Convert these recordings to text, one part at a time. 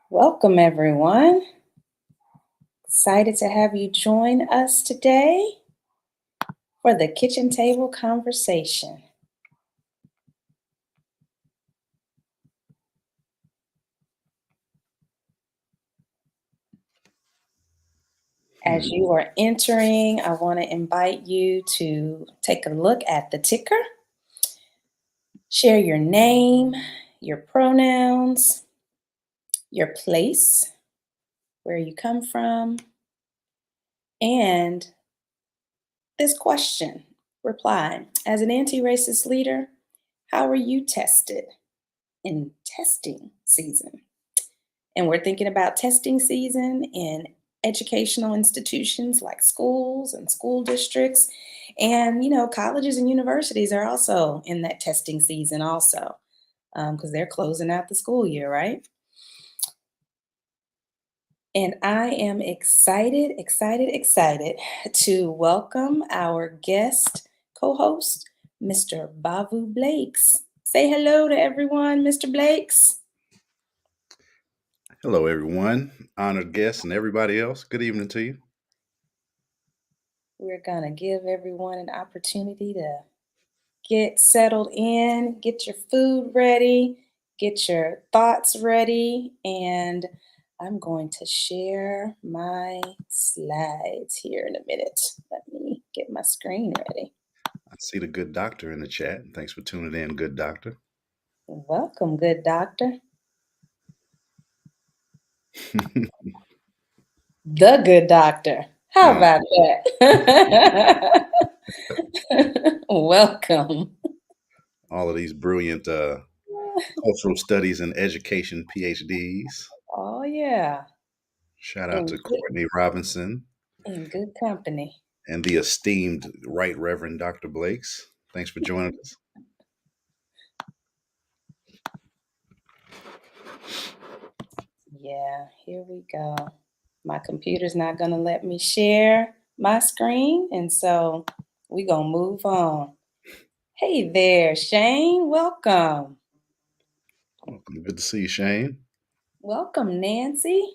Welcome, everyone. Excited to have you join us today for the kitchen table conversation. As Hmm. you are entering, I want to invite you to take a look at the ticker, share your name, your pronouns, your place, where you come from, and this question. Reply. As an anti racist leader, how are you tested in testing season? And we're thinking about testing season in educational institutions like schools and school districts. And, colleges and universities are also in that testing season also because they're closing out the school year, right? And I am excited to welcome our guest co host, Mr. Bavu Blakes. Say hello to everyone, Mr. Blakes. Hello, everyone, honored guests, and everybody else. Good evening to you. We're going to give everyone an opportunity to get settled in, get your food ready, get your thoughts ready, and I'm going to share my slides here in a minute. Let me get my screen ready. I see the good doctor in the chat. Thanks for tuning in, good doctor. Welcome, good doctor. The good doctor. How Uh, about that? Welcome. all of these brilliant cultural studies and education PhDs. Oh, yeah. Shout out In to good, Courtney Robinson in good company. and the esteemed Right Reverend Dr. Blakes. Thanks for joining us. Yeah, here we go. My computer's not going to let me share my screen, and so we're going to move on. Hey there, Shane. Welcome. Welcome. Good to see you, Shane. Welcome, Nancy.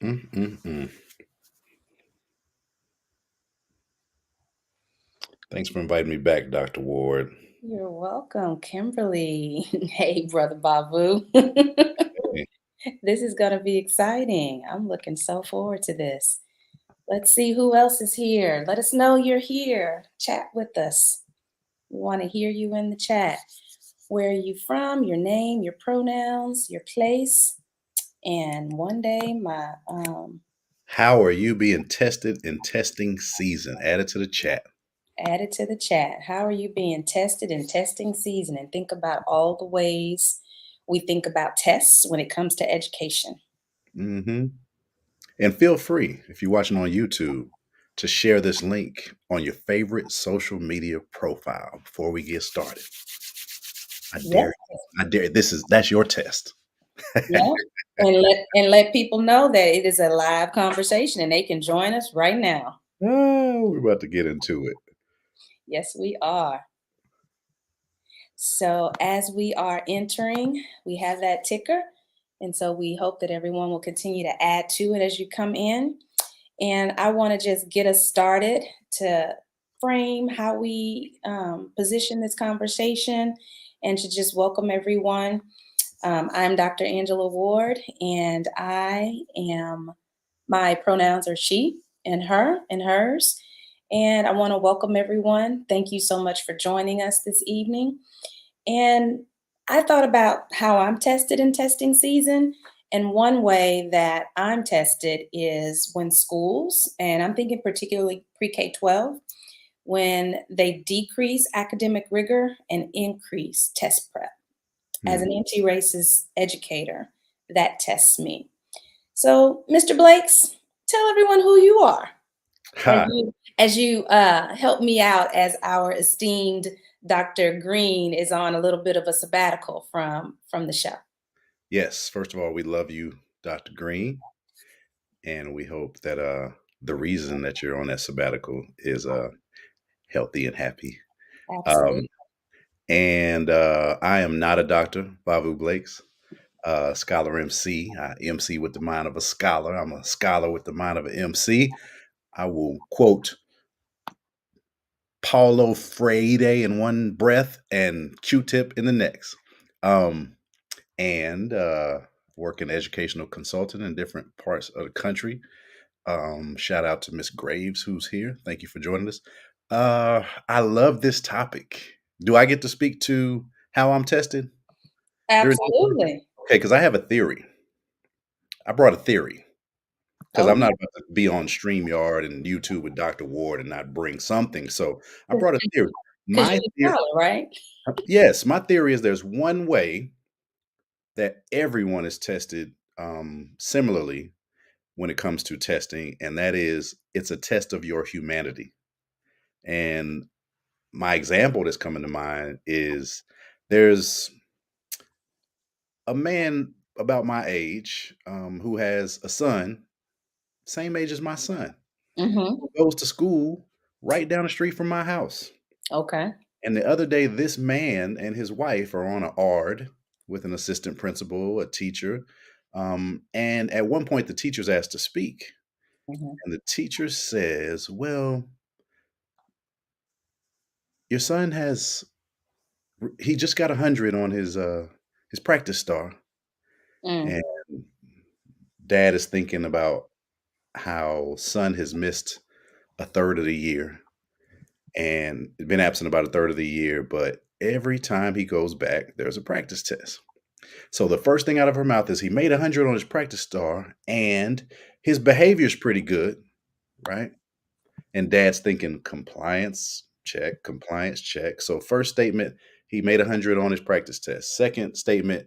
Mm-mm-mm. Thanks for inviting me back, Dr. Ward. You're welcome, Kimberly. Hey, Brother Babu. Hey. This is going to be exciting. I'm looking so forward to this. Let's see who else is here. Let us know you're here. Chat with us. We want to hear you in the chat. Where are you from? Your name, your pronouns, your place. And one day, How are you being tested in testing season? Add it to the chat. add it to the chat. How are you being tested in testing season? And think about all the ways we think about tests when it comes to education. Mm-hmm. And feel free, if you're watching on YouTube, to share this link on your favorite social media profile before we get started. I Yep, dare you. I dare. That's your test. yep. And let people know that it is a live conversation and they can join us right now. Oh, we're about to get into it. Yes, we are. So as we are entering, we have that ticker. And so we hope that everyone will continue to add to it as you come in. And I want to just get us started to frame how we position this conversation and to just welcome everyone. I'm Dr. Angela Ward, and my pronouns are she and her and hers. And I want to welcome everyone. Thank you so much for joining us this evening. And I thought about how I'm tested in testing season. And one way that I'm tested is when schools, and I'm thinking particularly pre K 12, when they decrease academic rigor and increase test prep. As an Hmm. anti racist educator, that tests me. So, Mr. Blakes, tell everyone who you are as Ha. you help me out as our esteemed Dr. Green is on a little bit of a sabbatical from the show. Yes. First of all, we love you, Dr. Green, and we hope that the reason that you're on that sabbatical is healthy and happy. Um, Absolutely. and I am not a doctor, Bavu Blakes, scholar MC. I MC with the mind of a scholar. I'm a scholar with the mind of an MC. I will quote Paulo Freire in one breath and Q-Tip in the next. Um, and work in educational consultant in different parts of the country. Shout out to Miss Graves, who's here. Thank you for joining us. I love this topic. Do I get to speak to how I'm tested during this conversation? Absolutely. Okay, because I have a theory. I brought a theory because I'm Okay. not about to be on StreamYard and YouTube with Dr. Ward and not bring something. So I brought a theory. Because My you're the theory, scholar, right? yes, my theory is there's one way that everyone is tested similarly when it comes to testing, and that is it's a test of your humanity. And my example that's coming to mind is there's a man about my age who has a son, same age as my son, Mm-hmm. who goes to school right down the street from my house. Okay. And the other day, this man and his wife are on a ARD with an assistant principal, a teacher. And at one point, the teacher's asked to speak. Mm-hmm. And the teacher says, well, your son he just got 100 on his practice star. Mm. And dad is thinking about how son has missed a third of the year and been absent about a third of the year, but every time he goes back, there's a practice test. So the first thing out of her mouth is he made 100 on his practice star and his behavior's pretty good, right? And dad's thinking compliance check. So first statement, he made 100 on his practice test. Second statement,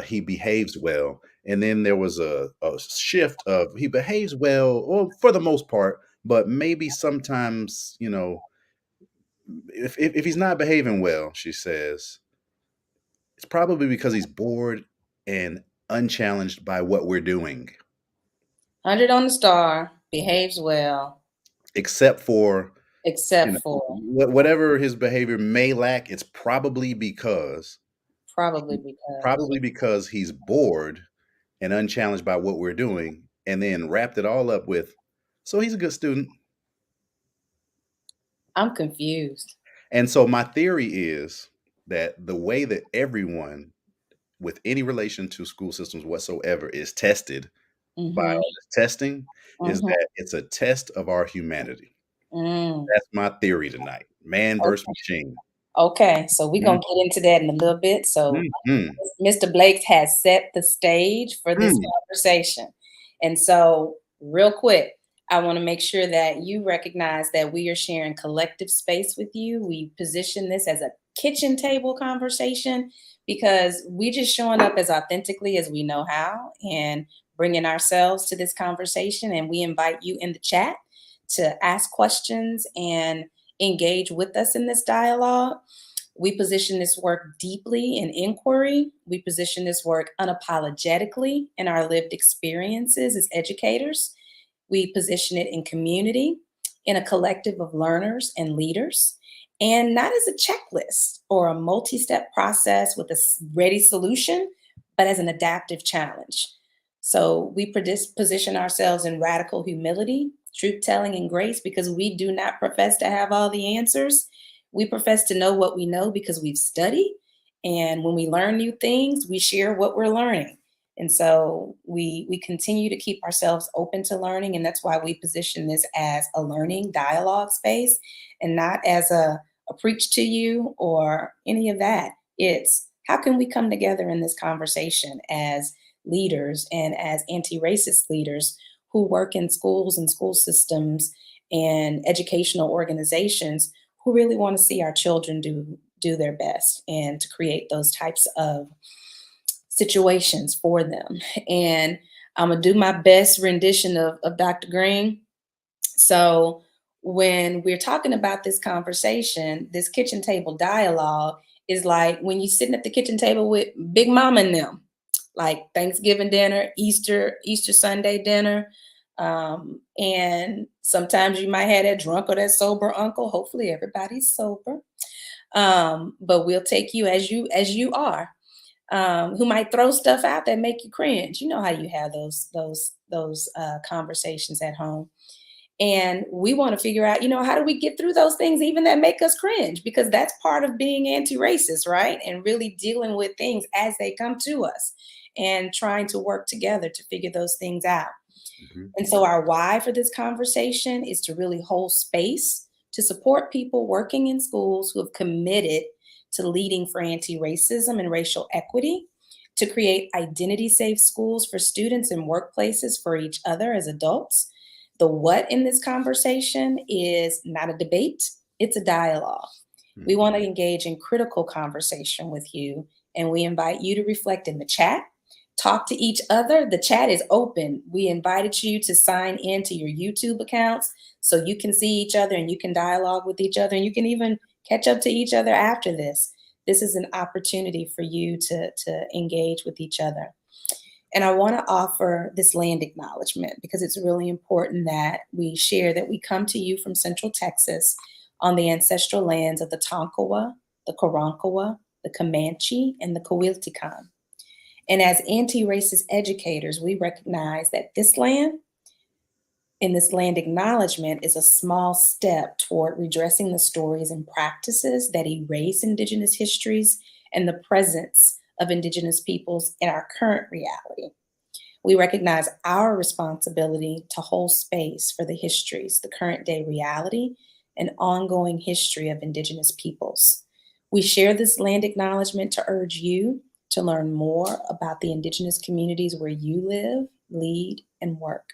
he behaves well. And then there was a shift of he behaves well, or for the most part, but maybe sometimes, if he's not behaving well, she says, it's probably because he's bored and unchallenged by what we're doing, 100 on the star, behaves well, except for, except for whatever his behavior may lack, it's probably because probably because he's bored and unchallenged by what we're doing, and then wrapped it all up with, so he's a good student. I'm confused. And so my theory is that the way that everyone with any relation to school systems whatsoever is tested by Mm-hmm. all this testing is Mm-hmm. that it's a test of our humanity. Mm. That's my theory tonight. Man versus machine. Okay, so we're Mm, gonna get into that in a little bit. So mhm, Mr. Blakes has set the stage for this mm. conversation. And so, real quick, I want to make sure that you recognize that we are sharing collective space with you. We position this as a kitchen table conversation because we just showing up as authentically as we know how and bringing ourselves to this conversation. And we invite you in the chat to ask questions and engage with us in this dialogue. We position this work deeply in inquiry. We position this work unapologetically in our lived experiences as educators. We position it in community, in a collective of learners and leaders, and not as a checklist or a multi step process with a ready solution, but as an adaptive challenge. So we position ourselves in radical humility, truth telling, and grace because we do not profess to have all the answers. We profess to know what we know because we've studied. And when we learn new things, we share what we're learning. And so we continue to keep ourselves open to learning. And that's why we position this as a learning dialogue space and not as a preach to you or any of that. It's how can we come together in this conversation as leaders and as anti-racist leaders who work in schools and school systems and educational organizations who really want to see our children do their best and to create those types of situations for them. And I'm gonna do my best rendition of Dr. Green. So when we're talking about this conversation, this kitchen table dialogue is like when you're sitting at the kitchen table with Big Mama and them. like Thanksgiving dinner, Easter Sunday dinner. And sometimes you might have that drunk or that sober uncle. Hopefully everybody's sober. But we'll take you as you are. Who might throw stuff out that make you cringe. You know how you have those conversations at home. And we want to figure out, how do we get through those things even that make us cringe? Because that's part of being anti-racist, right? And really dealing with things as they come to us and trying to work together to figure those things out. Mhm. And so our why for this conversation is to really hold space to support people working in schools who have committed to leading for anti-racism and racial equity, to create identity safe schools for students and workplaces for each other as adults. The what in this conversation is not a debate, it's a dialogue. We Mhm. want to engage in critical conversation with you, and we invite you to reflect in the chat. Talk to each other. The chat is open. We invited you to sign into your YouTube accounts so you can see each other and you can dialogue with each other and you can even catch up to each other after this. This is an opportunity for you to engage with each other. And I want to offer this land acknowledgement because it's really important that we share that we come to you from Central Texas on the ancestral lands of the Tonkawa, the Karankawa, the Comanche, and the Coahuiltecan. And as anti racist educators, we recognize that this land and this land acknowledgement is a small step toward redressing the stories and practices that erase Indigenous histories and the presence of Indigenous peoples in our current reality. We recognize our responsibility to hold space for the histories, the current day reality, and ongoing history of Indigenous peoples. We share this land acknowledgement to urge you to learn more about the Indigenous communities where you live, lead, and work.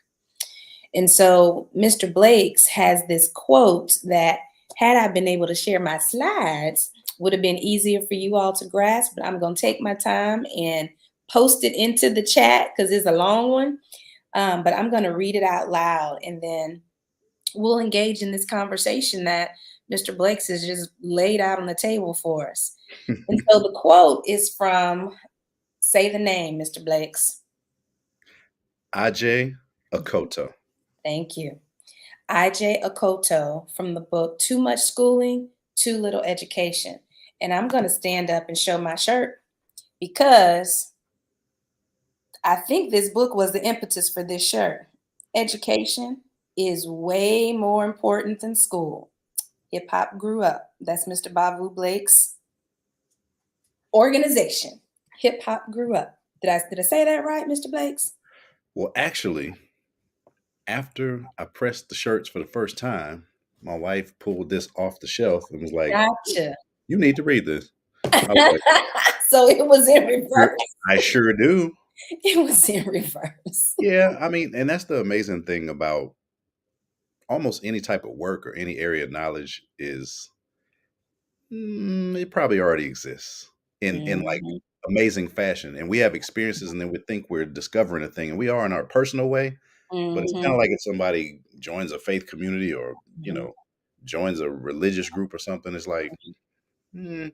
And so Mr. Blakes has this quote that, had I been able to share my slides, would have been easier for you all to grasp, but I'm going to take my time and post it into the chat because it's a long one. But I'm going to read it out loud and then we'll engage in this conversation that Mr. Blakes has just laid out on the table for us. And so the quote is from, say the name, Mr. Blakes. Ajay Akoto. Thank you. I.J. Akoto from the book Too Much Schooling, Too Little Education. And I'm going to stand up and show my shirt because I think this book was the impetus for this shirt. Education is way more important than school. Hip hop grew up. That's Mr. Bavu Blakes' organization. Hip hop grew up. Did I say that right, Mr. Blakes? Well, actually, after I pressed the shirts for the first time, my wife pulled this off the shelf and was like, Gotcha. "You need to read this." I was like, So it was in "Sure- reverse. I sure do." It was in reverse. Yeah, I mean, and that's the amazing thing about almost any type of work or any area of knowledge is it probably already exists in like Mhm, amazing fashion, and we have experiences, and then we think we're discovering a thing, and we are in our personal way. But it's kind mhm, of like if somebody joins a faith community or mhm, joins a religious group or something. It's like mhm. mm,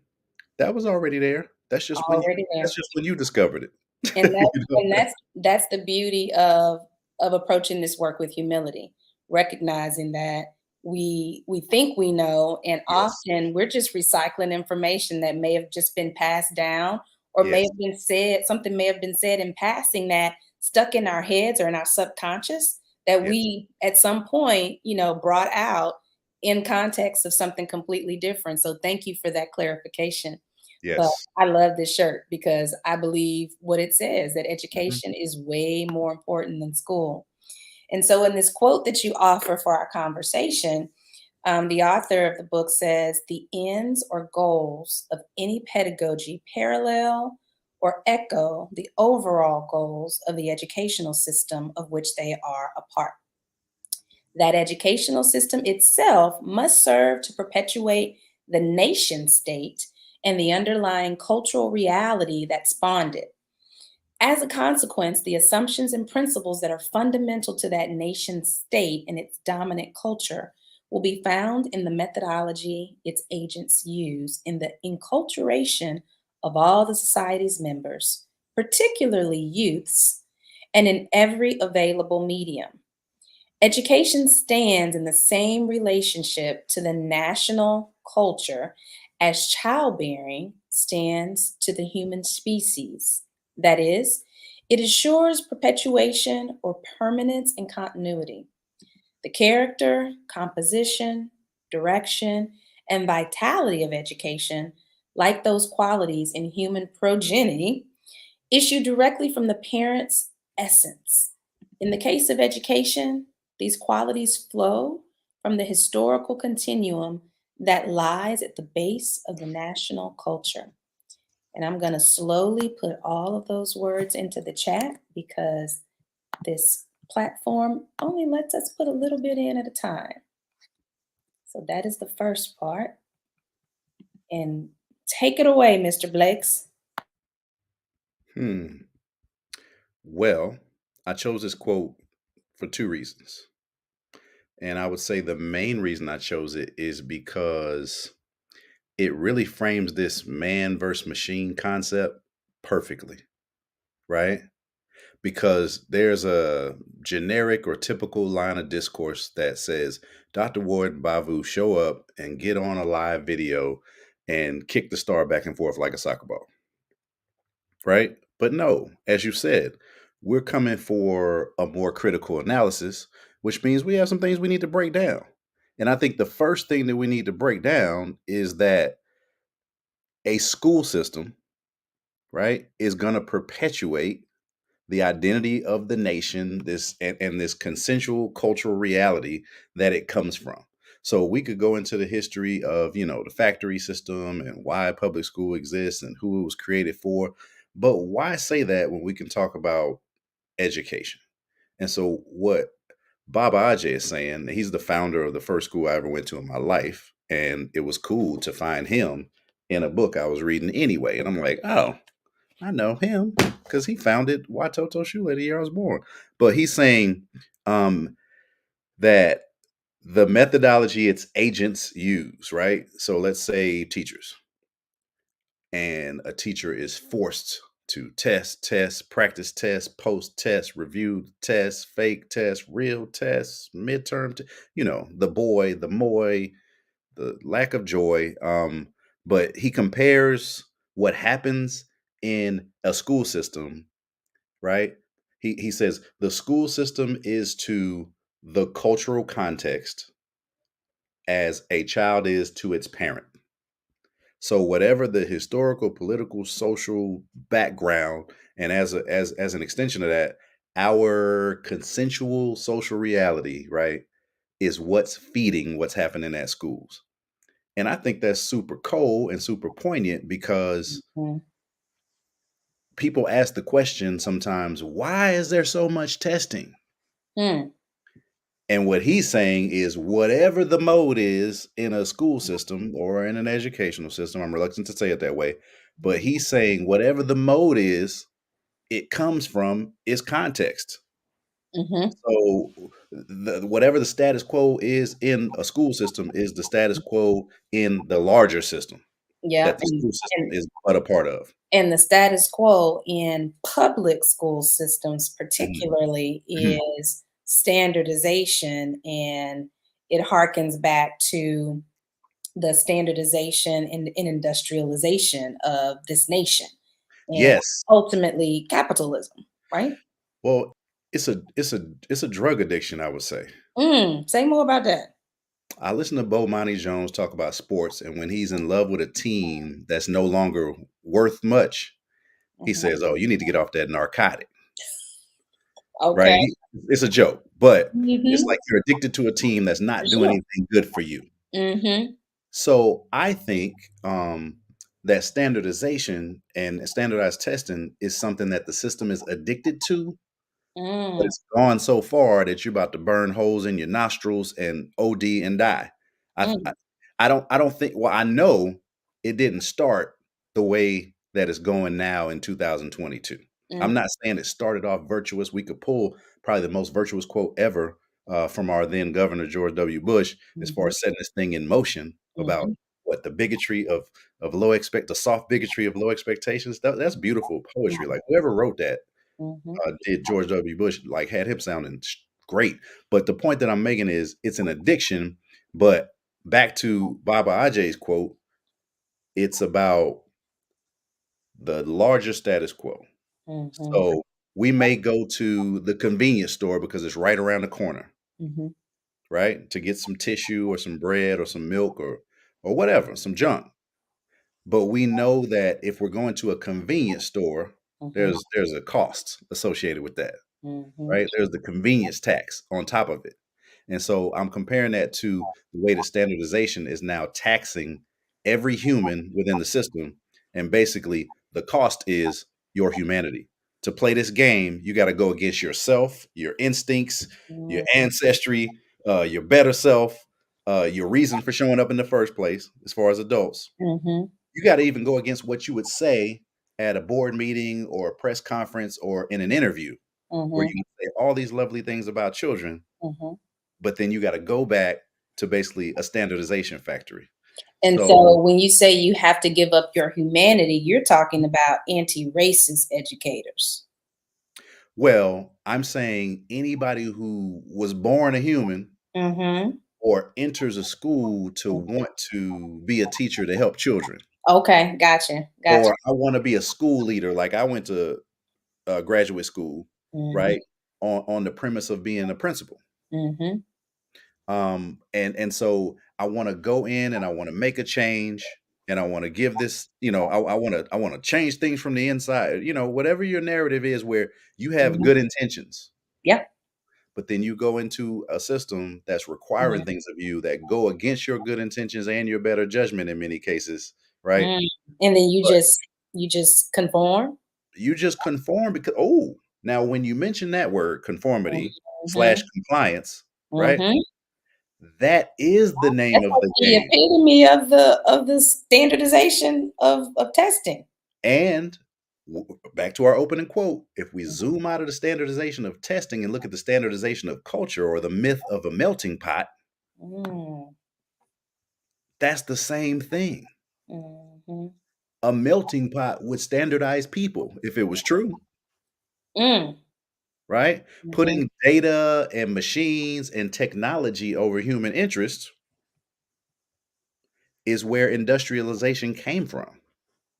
that was already there. Already That's there. just when you discovered it. And that You and know? that's the beauty of approaching this work with humility, recognizing that we think we know, and Yes. often we're just recycling information that may have just been passed down or may Yes. have been said, something may have been said in passing that stuck in our heads or in our subconscious that Yes. we at some point, brought out in context of something completely different. So thank you for that clarification. But Yes. I love this shirt because I believe what it says, that Mhm. education is way more important than school. And so, in this quote that you offer for our conversation, the author of the book says, the ends or goals of any pedagogy parallel or echo the overall goals of the educational system of which they are a part. That educational system itself must serve to perpetuate the nation state and the underlying cultural reality that spawned it. As a consequence, the assumptions and principles that are fundamental to that nation state and its dominant culture will be found in the methodology its agents use in the enculturation of all the society's members, particularly youths, and in every available medium. Education stands in the same relationship to the national culture as childbearing stands to the human species. That is, it assures perpetuation or permanence and continuity. The character, composition, direction, and vitality of education, like those qualities in human progeny, issue directly from the parent's essence. In the case of education, these qualities flow from the historical continuum that lies at the base of the national culture. And I'm going to slowly put all of those words into the chat because this platform only lets us put a little bit in at a time. So that is the first part. And take it away, Mr. Blakes. Hmm. Well, I chose this quote for two reasons. And I would say the main reason I chose it is because it really frames this man versus machine concept perfectly, right? Because there's a generic or typical line of discourse that says Dr. Ward and Bavu show up and get on a live video and kick the star back and forth like a soccer ball, right? But no, as you said, we're coming for a more critical analysis, which means we have some things we need to break down. And I think the first thing that we need to break down is that a school system, right, is going to perpetuate the identity of the nation, this and this consensual cultural reality that it comes from. So we could go into the history of, the factory system and why public school exists and who it was created for. But why say that when we can talk about education? And so what Baba Ajay is saying, he's the founder of the first school I ever went to in my life. And it was cool to find him in a book I was reading anyway. And I'm like, oh, I know him because he founded Watoto Shule the year I was born. But he's saying that the methodology its agents use, right? So let's say teachers, and a teacher is forced to test, practice test, post test, review test, fake test, real test, midterm, the boy, the moy, the lack of joy. But he compares what happens in a school system, right? He says the school system is to the cultural context as a child is to its parent. So whatever the historical, political, social background, and as an extension of that, our consensual social reality, right, is what's feeding what's happening at schools. And I think that's super cold and super poignant because Mhm. people ask the question sometimes, why is there so much testing? Mm. And what he's saying is whatever the mode is in a school system or in an educational system, I'm reluctant to say it that way, but he's saying whatever the mode is, it comes from is context. Mhm. So whatever the status quo is in a school system is the status quo in the larger system Yeah, that the and school system and is but a part of. and the status quo in public school systems Mhm. particularly Mhm. is standardization, and it harkens back to the standardization and industrialization of this nation, and Yes. ultimately capitalism, right? Well, it's a drug addiction, I would say. Say more about that. I listen to Bomani Jones talk about sports, and when he's in love with a team that's no longer worth much, he Mhm. says, "Oh, you need to get off that narcotic." Right? Okay. It's a joke, but it's Mhm. like you're addicted to a team that's For not doing sure. anything good for you. Mhm. So I think that standardization and standardized testing is something that the system is addicted to, but Mm. it's gone so far that you're about to burn holes in your nostrils and OD and die. I I Mm. I don't think, well, I know it didn't start the way that it's going now in 2022. I'm Mm. not saying it started off virtuous. We could pull probably the most virtuous quote ever from our then governor George W. Bush as far Mhm. as setting this thing in motion about Mhm. what the bigotry of the soft bigotry of low expectations. That's beautiful poetry. Like whoever wrote that Mhm. did George W. Bush, like had him sounding great. But the point that I'm making is it's an addiction. But back to Baba Ajay's quote, it's about the larger status quo. Mhm. So we may go to the convenience store because it's right around the corner, Mhm. right? To get some tissue or some bread or some milk or whatever, some junk. But we know that if we're going to a convenience store, Mhm. there's a cost associated with that, Mhm. right? There's the convenience tax on top of it. And so I'm comparing that to the way the standardization is now taxing every human within the system. And basically, the cost is your humanity. To play this game, you got to go against yourself, your instincts, your Mhm. ancestry, your better self, your reason for showing up in the first place, as far as adults. Mhm. You got to even go against what you would say at a board meeting or a press conference or in an interview where Mhm. you say all these lovely things about children, Mhm. but then you got to go back to basically a standardization factory. And So, so when you say you have to give up your humanity, you're talking about anti-racist educators. well, I'm saying anybody who was born a human Mhm. or enters a school to want to be a teacher to help children, Okay, gotcha. Gotcha. or I want to be a school leader, like I went to graduate school, Mhm. right? On the premise of being a principal. Mhm. And so I want to go in and I want to make a change and I want to give this, I want to change things from the inside, whatever your narrative is where you have Mhm. good intentions, Yep. but then you go into a system that's Mhm. requiring things of you that go against your good intentions and your better judgment in many cases, right? Mm. And then But you just conform? you just conform because, oh, now when you mention that word conformity slash Mhm. compliance, right? Mhm. That is the name That's of like the the game. epitome of the standardization of testing. And back to our opening quote, if we zoom out of the standardization of testing and look at the standardization of culture or the myth of a melting pot, Mm. that's the same thing. Mhm. A melting pot would standardize people if it was true, Mm. right? Mhm. Putting data and machines and technology over human interests is where industrialization came from.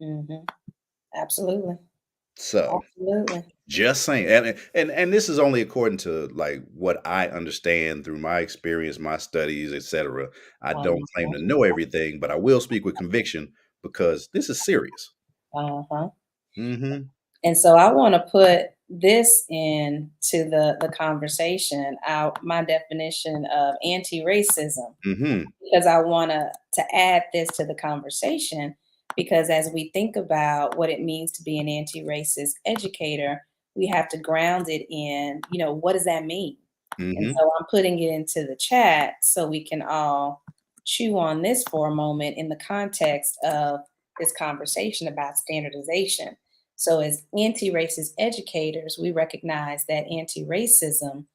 Mhm. Absolutely. So, Absolutely. just saying, and this is only according to like what I understand through my experience, my studies, etc. I don't claim Uh-huh. to know everything, but I will speak with conviction because this is serious. Uh-huh. Hmm. And so I want to put this into the conversation, out my definition of anti-racism, Hmm. because I want to add this to the conversation, because as we think about what it means to be an anti-racist educator, we have to ground it in, what does that mean? And Hmm. so I'm putting it into the chat so we can all chew on this for a moment in the context of this conversation about standardization. So, as anti racist educators, we recognize that anti racism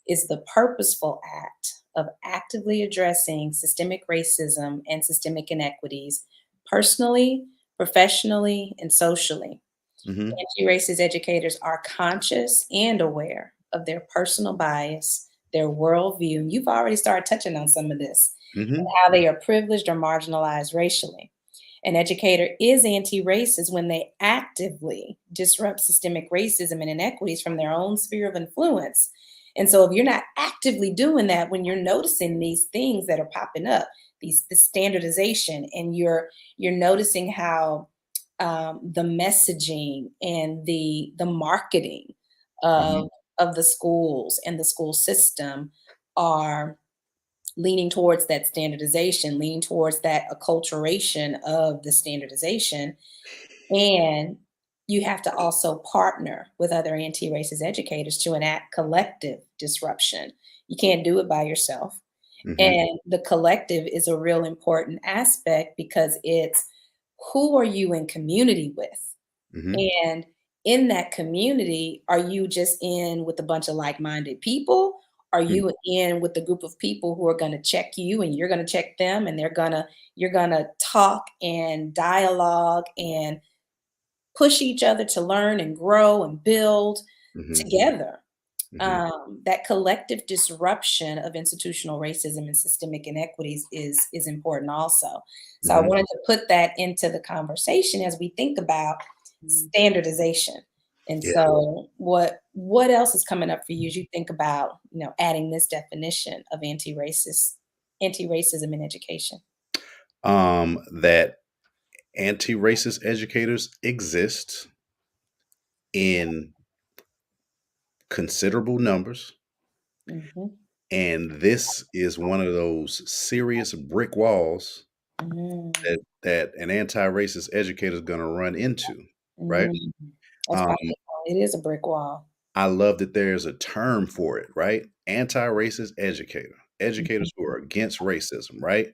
is the purposeful act of actively addressing systemic racism and systemic inequities personally, professionally, and socially. Hmm. Anti-racist educators are conscious and aware of their personal bias, their worldview, and you've already started touching on some of this, and Hmm. how they are privileged or marginalized racially. An educator is anti-racist when they actively disrupt systemic racism and inequities from their own sphere of influence. And so if you're not actively doing that, when you're noticing these things that are popping up, this standardization, and you're noticing how the messaging and the marketing Hmm. of the schools and the school system are leaning towards that standardization, leaning towards that acculturation of the standardization. And you have to also partner with other anti-racist educators to enact collective disruption. You can't do it by yourself. Hmm. And the collective is a real important aspect, because it's who are you in community with? Hmm. And in that community, are you just in with a bunch of like minded people? Are Mm, you in with the group of people who are going to check you and you're going to check them and you're going to talk and dialogue and push each other to learn and grow and build mhm, together? mhm, That collective disruption of institutional racism and systemic inequities is important also. So I mhm. wanted to put that into the conversation as we think about standardization. And Yeah. so what else is coming up for you as you think about, adding this definition of anti-racism in education? That anti-racist educators exist in considerable numbers, Mhm. and this is one of those serious brick walls Mm, that an anti-racist educator is going to run into, right? mm. That's Um, powerful. It is a brick wall. I love that there's a term for it, right? Anti-racist educator, Mhm, educators who are against racism, right?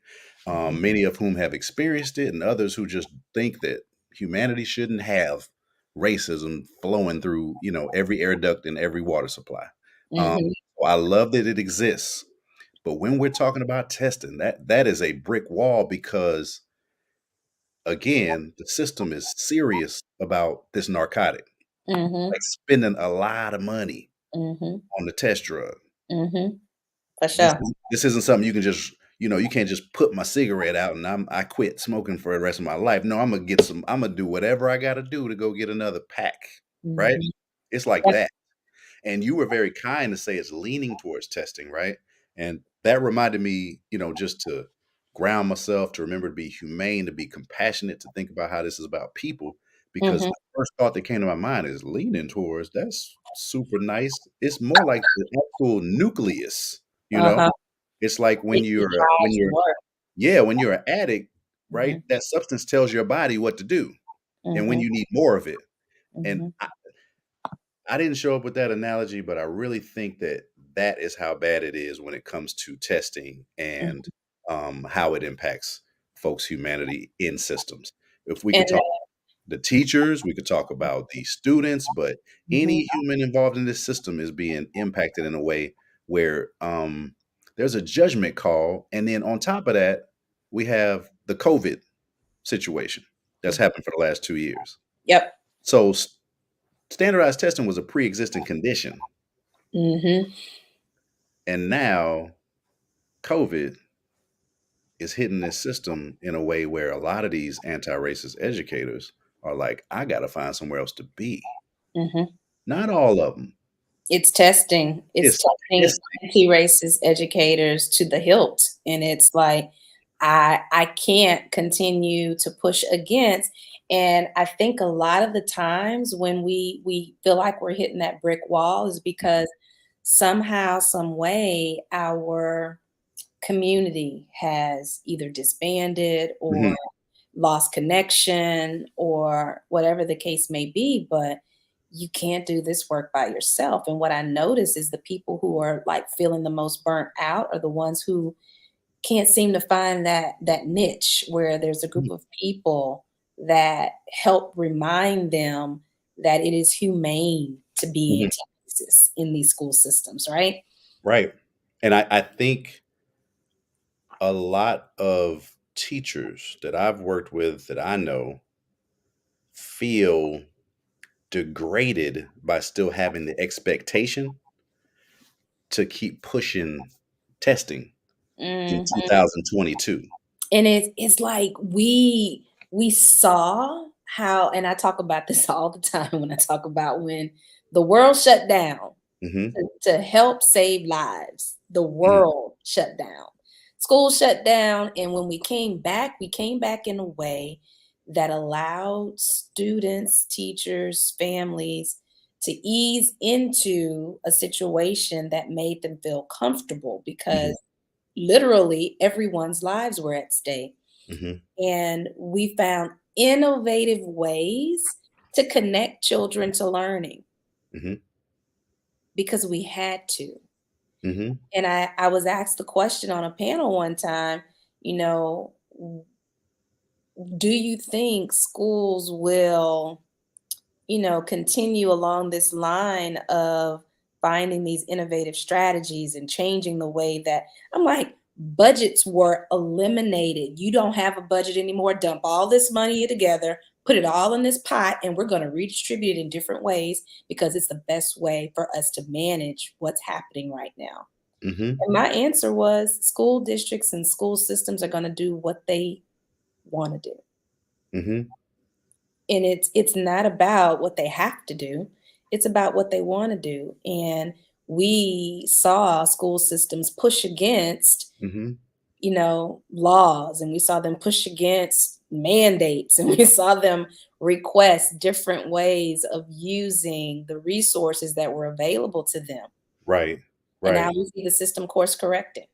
mhm, Many of whom have experienced it, and others who just think that humanity shouldn't have racism flowing through, every air duct and every water supply. Um, mhm, so I love that it exists, but when we're talking about testing, that is a brick wall because again, the system is serious about this narcotic, mhm, like spending a lot of money mhm, on the test drug. mhm. For This sure. this isn't something you can just, you can't just put my cigarette out and I quit smoking for the rest of my life. No, I'm gonna do whatever I gotta do to go get another pack, right? Mhm. It's like Yep. that. And you were very kind to say it's leaning towards testing, right? And that reminded me, just to ground myself, to remember to be humane, to be compassionate, to think about how this is about people. Because Mhm. the first thought that came to my mind is leaning towards, that's super nice. It's more like the actual nucleus, you know? Uh-huh. It's like It drives your work. when you're an addict, right? Mhm, That substance tells your body what to do and when mhm, you need more of it. And mhm, I didn't show up with that analogy, but I really think that that is how bad it is when it comes to testing and mhm, how it impacts folks' humanity in systems. If we and could talk the teachers, we could talk about the students, but mhm, any human involved in this system is being impacted in a way where there's a judgment call. And then on top of that, we have the COVID situation that's mhm. happened for the last 2 years. Yep. So standardized testing was a pre-existing condition. Mhm, And now COVID is hitting this system in a way where a lot of these anti-racist educators are like, I got to find somewhere else to be. mhm. Not all of them. It's It's testing testing. anti-racist educators to the hilt, and it's like, I can't continue to push against, and I think a lot of the times when we feel like we're hitting that brick wall is because somehow, some way, our community has either disbanded or Mhm, lost connection or whatever the case may be, but you can't do this work by yourself. And what I notice is the people who are like feeling the most burnt out are the ones who can't seem to find that niche where there's a mhm, group of people that help remind them that it is humane to be mhm. anti-racist in these school systems, right? Right. And I think a lot of teachers that I've worked with that I know feel degraded by still having the expectation to keep pushing testing in Mhm. 2022. And it's like we saw how, and I talk about this all the time when I talk about when the world shut down Mhm, to help save lives. The mhm, world shut down. School shut down, and when we came back in a way that allowed students, teachers, families to ease into a situation that made them feel comfortable mhm, because literally everyone's lives were at stake. mhm, And we found innovative ways to connect children to learning mhm, because we had to. mhm, And I was asked the question on a panel one time, you know, do you think schools will, continue along this line of finding these innovative strategies and changing the way that I'm like, budgets were eliminated. You don't have a budget anymore. Dump all this money together, put it all in this pot, and we're going to redistribute it in different ways because it's the best way for us to manage what's happening right now. Mhm. And my answer was school districts and school systems are going to do what they want to do. Mhm. And it's not about what they have to do. It's about what they want to do. And we saw school systems push against, Mhm. laws, and we saw them push against mandates, and we saw them request different ways of using the resources that were available to them. Right. And now Right. we see the system course correcting.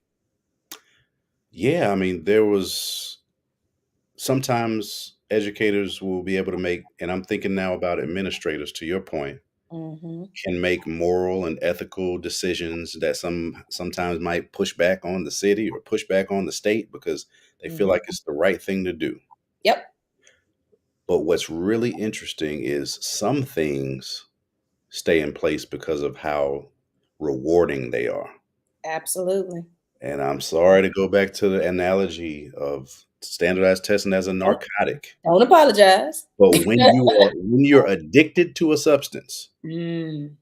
Yeah, I mean, there was sometimes educators will be able to make, and I'm thinking now about administrators, to your point, Mhm. can make moral and ethical decisions that sometimes might push back on the city or push back on the state because they feel Mhm. like it's the right thing to do. Yep. But what's really interesting is some things stay in place because of how rewarding they are. Absolutely. And I'm sorry to go back to the analogy of standardized testing as a Don't narcotic, don't apologize. but when you're addicted to a substance, Mm.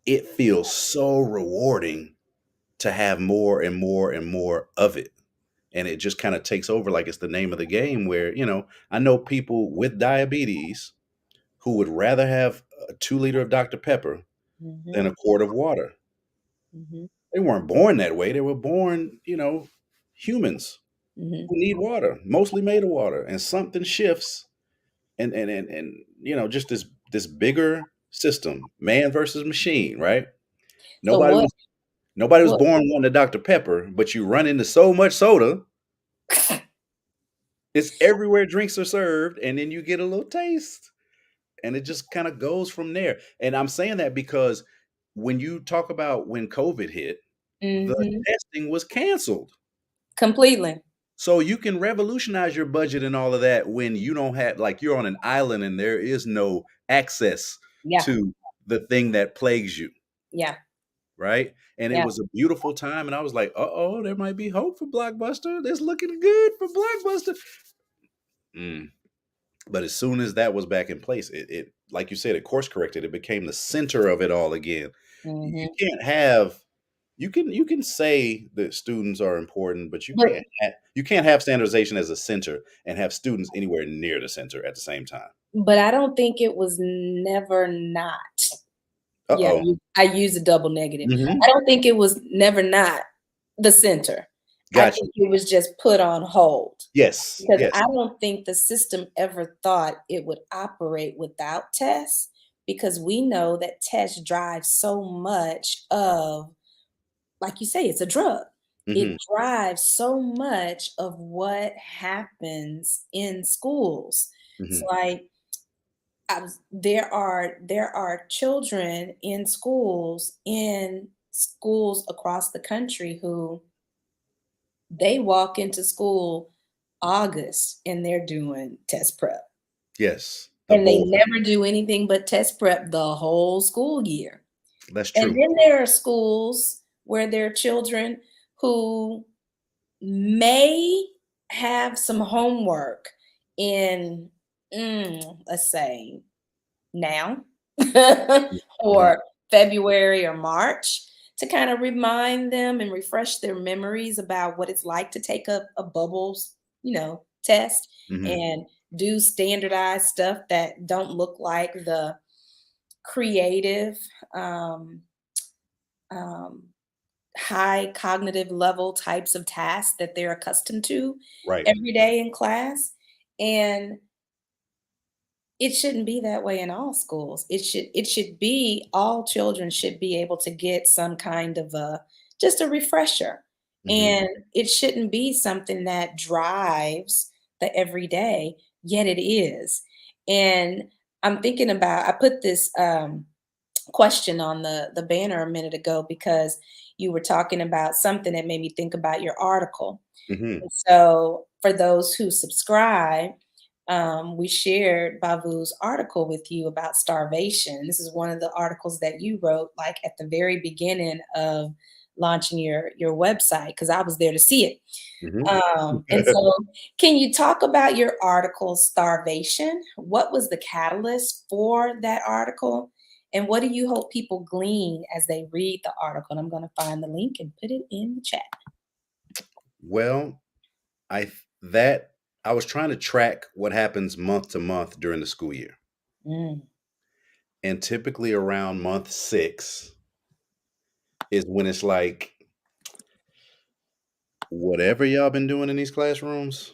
it feels so rewarding to have more and more and more of it. And it just kind of takes over like it's the name of the game where, I know people with diabetes who would rather have a 2 liter of Dr. Pepper Mhm. than a quart of water. Mhm. They weren't born that way. They were born, humans Mhm. who need water, mostly made of water, and something shifts, and just this bigger system, man versus machine, right? So Nobody what was nobody was what born wanting a Dr. Pepper, but you run into so much soda, it's everywhere drinks are served, and then you get a little taste, and it just kind of goes from there. And I'm saying that because when you talk about when COVID hit, the Mhm. testing was canceled. Completely. So you can revolutionize your budget and all of that when you don't have, like, you're on an island and there is no access Yeah. to the thing that plagues you, Yeah. right? And it Yeah. was a beautiful time, and I was like, "Uh-oh, there might be hope for Blockbuster. It's looking good for Blockbuster." Mm. But as soon as that was back in place, it like you said, it course corrected. It became the center of it all again. You Mhm. can't have you can say that students are important, but But you can't have standardization as a center and have students anywhere near the center at the same time. but I don't think it was never not. Yeah, Uh-oh. I use a double negative. I Mhm. don't think it was never not the center. I Got you. think it was just put on hold Yes, because yes. I don't think the system ever thought it would operate without tests because we know that tests drive so much of, like you say, it's a drug. It Mhm, drives so much of what happens in schools. It's mhm. like there are children in schools across the country who they walk into school August and they're doing test prep. Yes, the And they bowl thing. never do anything but test prep the whole school year. That's And true. then there are schools where there are children who may have some homework in, let's say, now Mhm. or February or March to kind of remind them and refresh their memories about what it's like to take a bubbles, test Mhm. and do standardized stuff that don't look like the creative, um, um, high cognitive level types of tasks that they're accustomed to Right. every day in class. And it shouldn't be that way in all schools. It should be all children should be able to get some kind of a just a refresher. Mhm. And it shouldn't be something that drives the everyday, yet it is. And I'm thinking about I put this question on the banner a minute ago because you were talking about something that made me think about your article. Mhm. And so for those who subscribe, we shared Bavu's article with you about starvation. This is one of the articles that you wrote, like at the very beginning of launching your website, because I was there to see it. Mhm. And so, can you talk about your article, Starvation? What was the catalyst for that article? And what do you hope people glean as they read the article? And I'm going to find the link and put it in the chat. Well, that I was trying to track what happens month to month during the school year. Mm, And typically around month 6 is when it's like, whatever y'all been doing in these classrooms,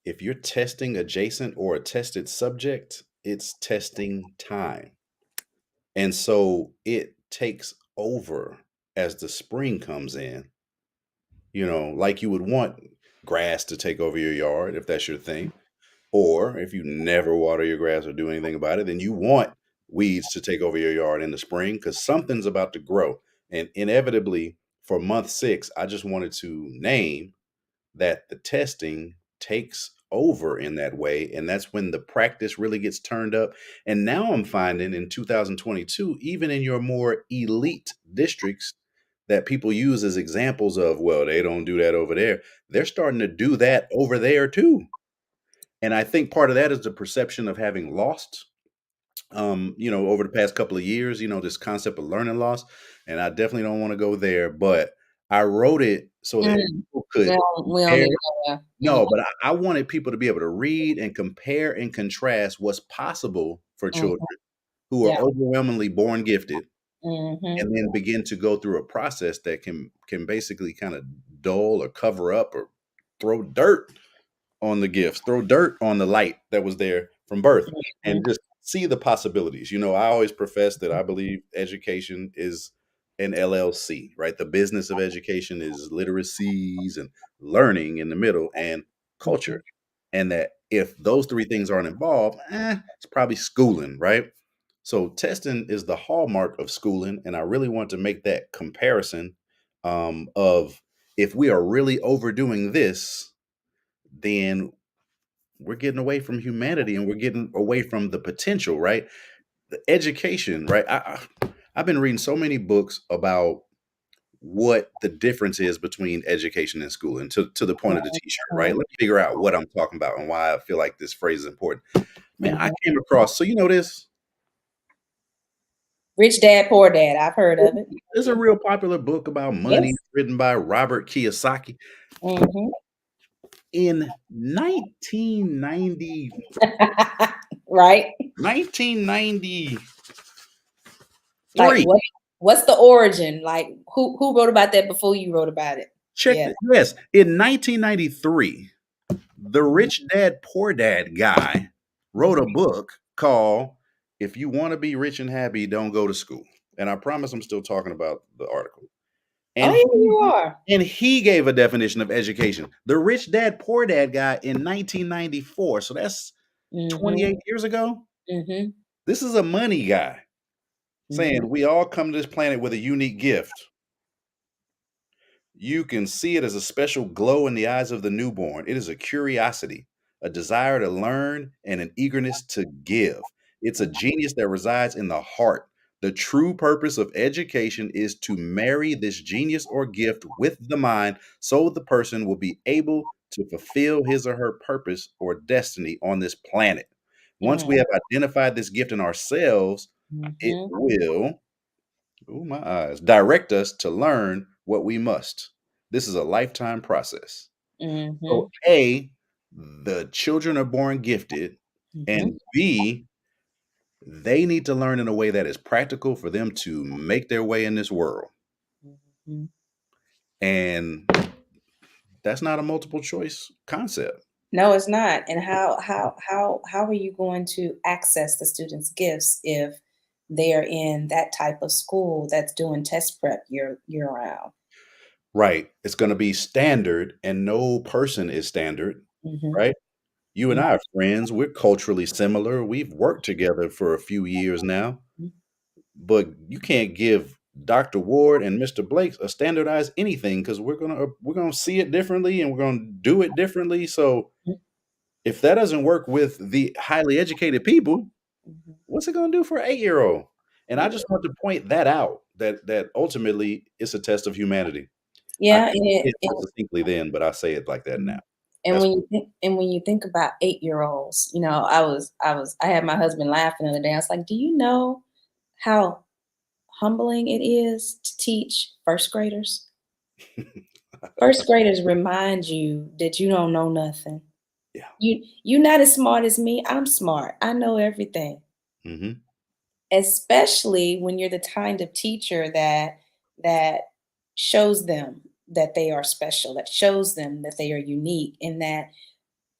if you're testing adjacent or a tested subject, it's testing time. And so it takes over as the spring comes in, like you would want grass to take over your yard if that's your thing. Or if you never water your grass or do anything about it, then you want weeds to take over your yard in the spring because something's about to grow. And inevitably, for month 6, I just wanted to name that the testing takes over in that way. And that's when the practice really gets turned up. And now I'm finding in 2022, even in your more elite districts that people use as examples of, well, they don't do that over there, they're starting to do that over there too. And I think part of that is the perception of having lost, over the past couple of years, this concept of learning loss. And I definitely don't want to go there, but I wrote it so that mm. people could We don't compare. need to go there. No, but I wanted people to be able to read and compare and contrast what's possible for Mhm, children who are yeah. overwhelmingly born gifted, Mhm, and then begin to go through a process that can basically kind of dull or cover up or throw dirt on the gifts, throw dirt on the light that was there from birth, and mhm, just see the possibilities. I always profess that I believe education is an LLC, right? The business of education is literacies and learning in the middle and mhm, culture. And that if those three things aren't involved, it's probably schooling, right? So testing is the hallmark of schooling. And I really want to make that comparison of if we are really overdoing this, then we're getting away from humanity and we're getting away from the potential, right? The education, right? I've been reading so many books about what the difference is between education and school, and to the point of the t-shirt, right? mhm, Let me figure out what I'm talking about and why I feel like this phrase is important. Man, I mhm. came across, so this Rich Dad, Poor Dad, I've heard of it. there's a real popular book about money Yes. written by Robert Kiyosaki Mhm. in 1990 Right? 1993. Like, what's the origin? Like, who wrote about that before you wrote about it? Check Yeah. the yes, in 1993, the Mhm, Rich Dad Poor Dad guy wrote mhm. a book called "If You Want to Be Rich and Happy, Don't Go to School." And I promise I'm still talking about the article. Oh, And yeah, he you are. and he gave a definition of education. The Rich Dad Poor Dad guy in 1994. So that's Mhm, 28 years ago. mhm, This is a money guy mhm, saying we all come to this planet with a unique gift. You can see it as a special glow in the eyes of the newborn. It is a curiosity, a desire to learn, and an eagerness to give. It's a genius that resides in the heart. The true purpose of education is to marry this genius or gift with the mind so the person will be able to fulfill his or her purpose or destiny on this planet. Once mm, we have identified this gift in ourselves, it mhm, will oh, my eyes. Direct us to learn what we must. This is a lifetime process. So, mhm, A, the children are born gifted, mhm, and B, they need to learn in a way that is practical for them to make their way in this world. mhm. And that's not a multiple choice concept. No, it's not. And how are you going to access the students' gifts if they're in that type of school that's doing test prep year round? Right. It's going to be standard, and no person is standard, Mhm, right? You and mhm, I are friends. We're culturally similar. We've worked together for a few years now. mhm, But you can't give Dr. Ward and Mr. Blakes a standardized anything because we're gonna see it differently and we're gonna do it differently. So If that doesn't work with the highly educated people, Mhm. what's it gonna do for an 8-year-old? And I Yeah, just want to point that out, that ultimately it's a test of humanity. I yeah, couldn't and say it more succinctly then, but I say it like that now. mhm. And That's when you think about 8-year-olds, I had my husband laughing the other day. I was like, "Do you know how humbling it is to teach first graders?" First graders remind you that you don't know nothing. yeah. You're not as smart as me, I'm smart. I know everything. Mhm. Especially when you're the kind of teacher that shows them that they are special, that shows them that they are unique, and that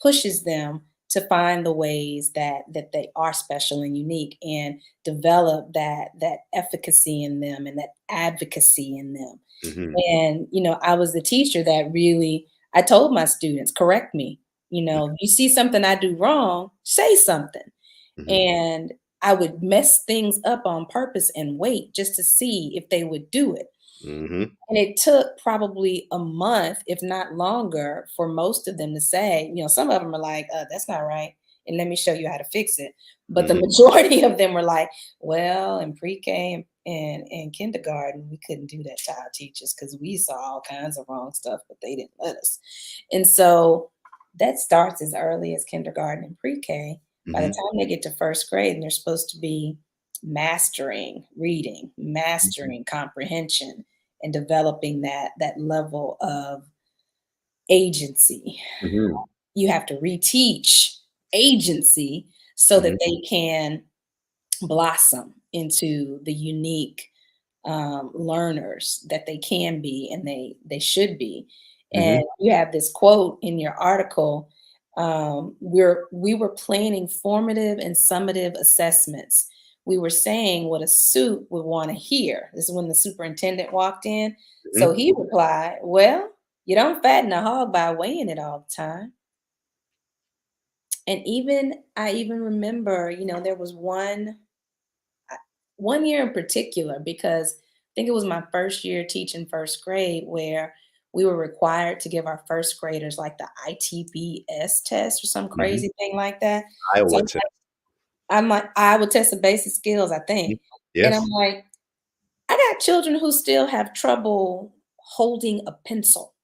pushes them to find the ways that they are special and unique and develop that efficacy in them and that advocacy in them. Mhm. And I was the teacher that really I told my students, correct me. If you see something I do wrong, say something. Mhm. And I would mess things up on purpose and wait just to see if they would do it. Mhm. And it took probably a month, if not longer, for most of them to say, some of them are like, that's not right. And let me show you how to fix it. But the Mhm. majority of them were like, well, in pre-K and kindergarten, we couldn't do that to our teachers because we saw all kinds of wrong stuff, but they didn't let us. And so that starts as early as kindergarten and pre-K. By the Mhm. time they get to first grade, and they're supposed to be mastering reading, Mhm. mastering comprehension, and developing that level of agency. Mhm. You have to reteach agency so that Mhm. they can blossom into the unique learners that they can be and they should be. And Mhm. you have this quote in your article. We were planning formative and summative assessments. We were saying what a suit would want to hear. This is when the superintendent walked in. So Mhm. he replied, well, you don't fatten a hog by weighing it all the time. And I even remember, there was one year in particular, because I think it was my first year teaching first grade, where we were required to give our first graders like the ITBS test or some Mhm. crazy thing like that. So Iowa test. I'm like, I would test the basic skills, I Mhm. think. And I'm Yes. like, I got children who still have trouble holding a pencil,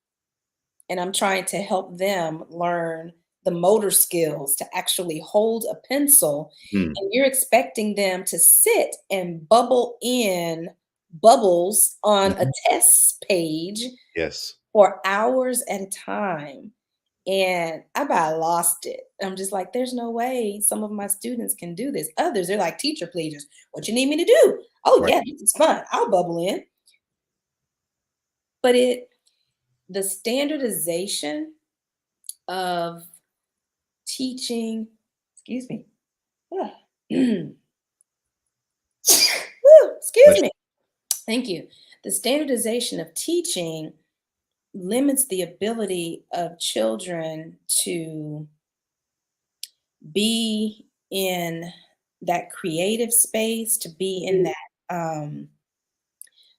and I'm trying to help them learn the motor skills to actually hold a pencil, Mhm. and you're expecting them to sit and bubble in bubbles on a Mhm. test page Yes. for hours at a time. And I about lost it. I'm just like, there's no way some of my students can do this. Others, they're like teacher pleasers. What you need me to do? Oh Right. yeah, this is fun. I'll bubble in. But the standardization of teaching, excuse me. Ah, Woo, excuse Bless me. Thank you. The standardization of teaching limits the ability of children to be in that creative space, to be in you. that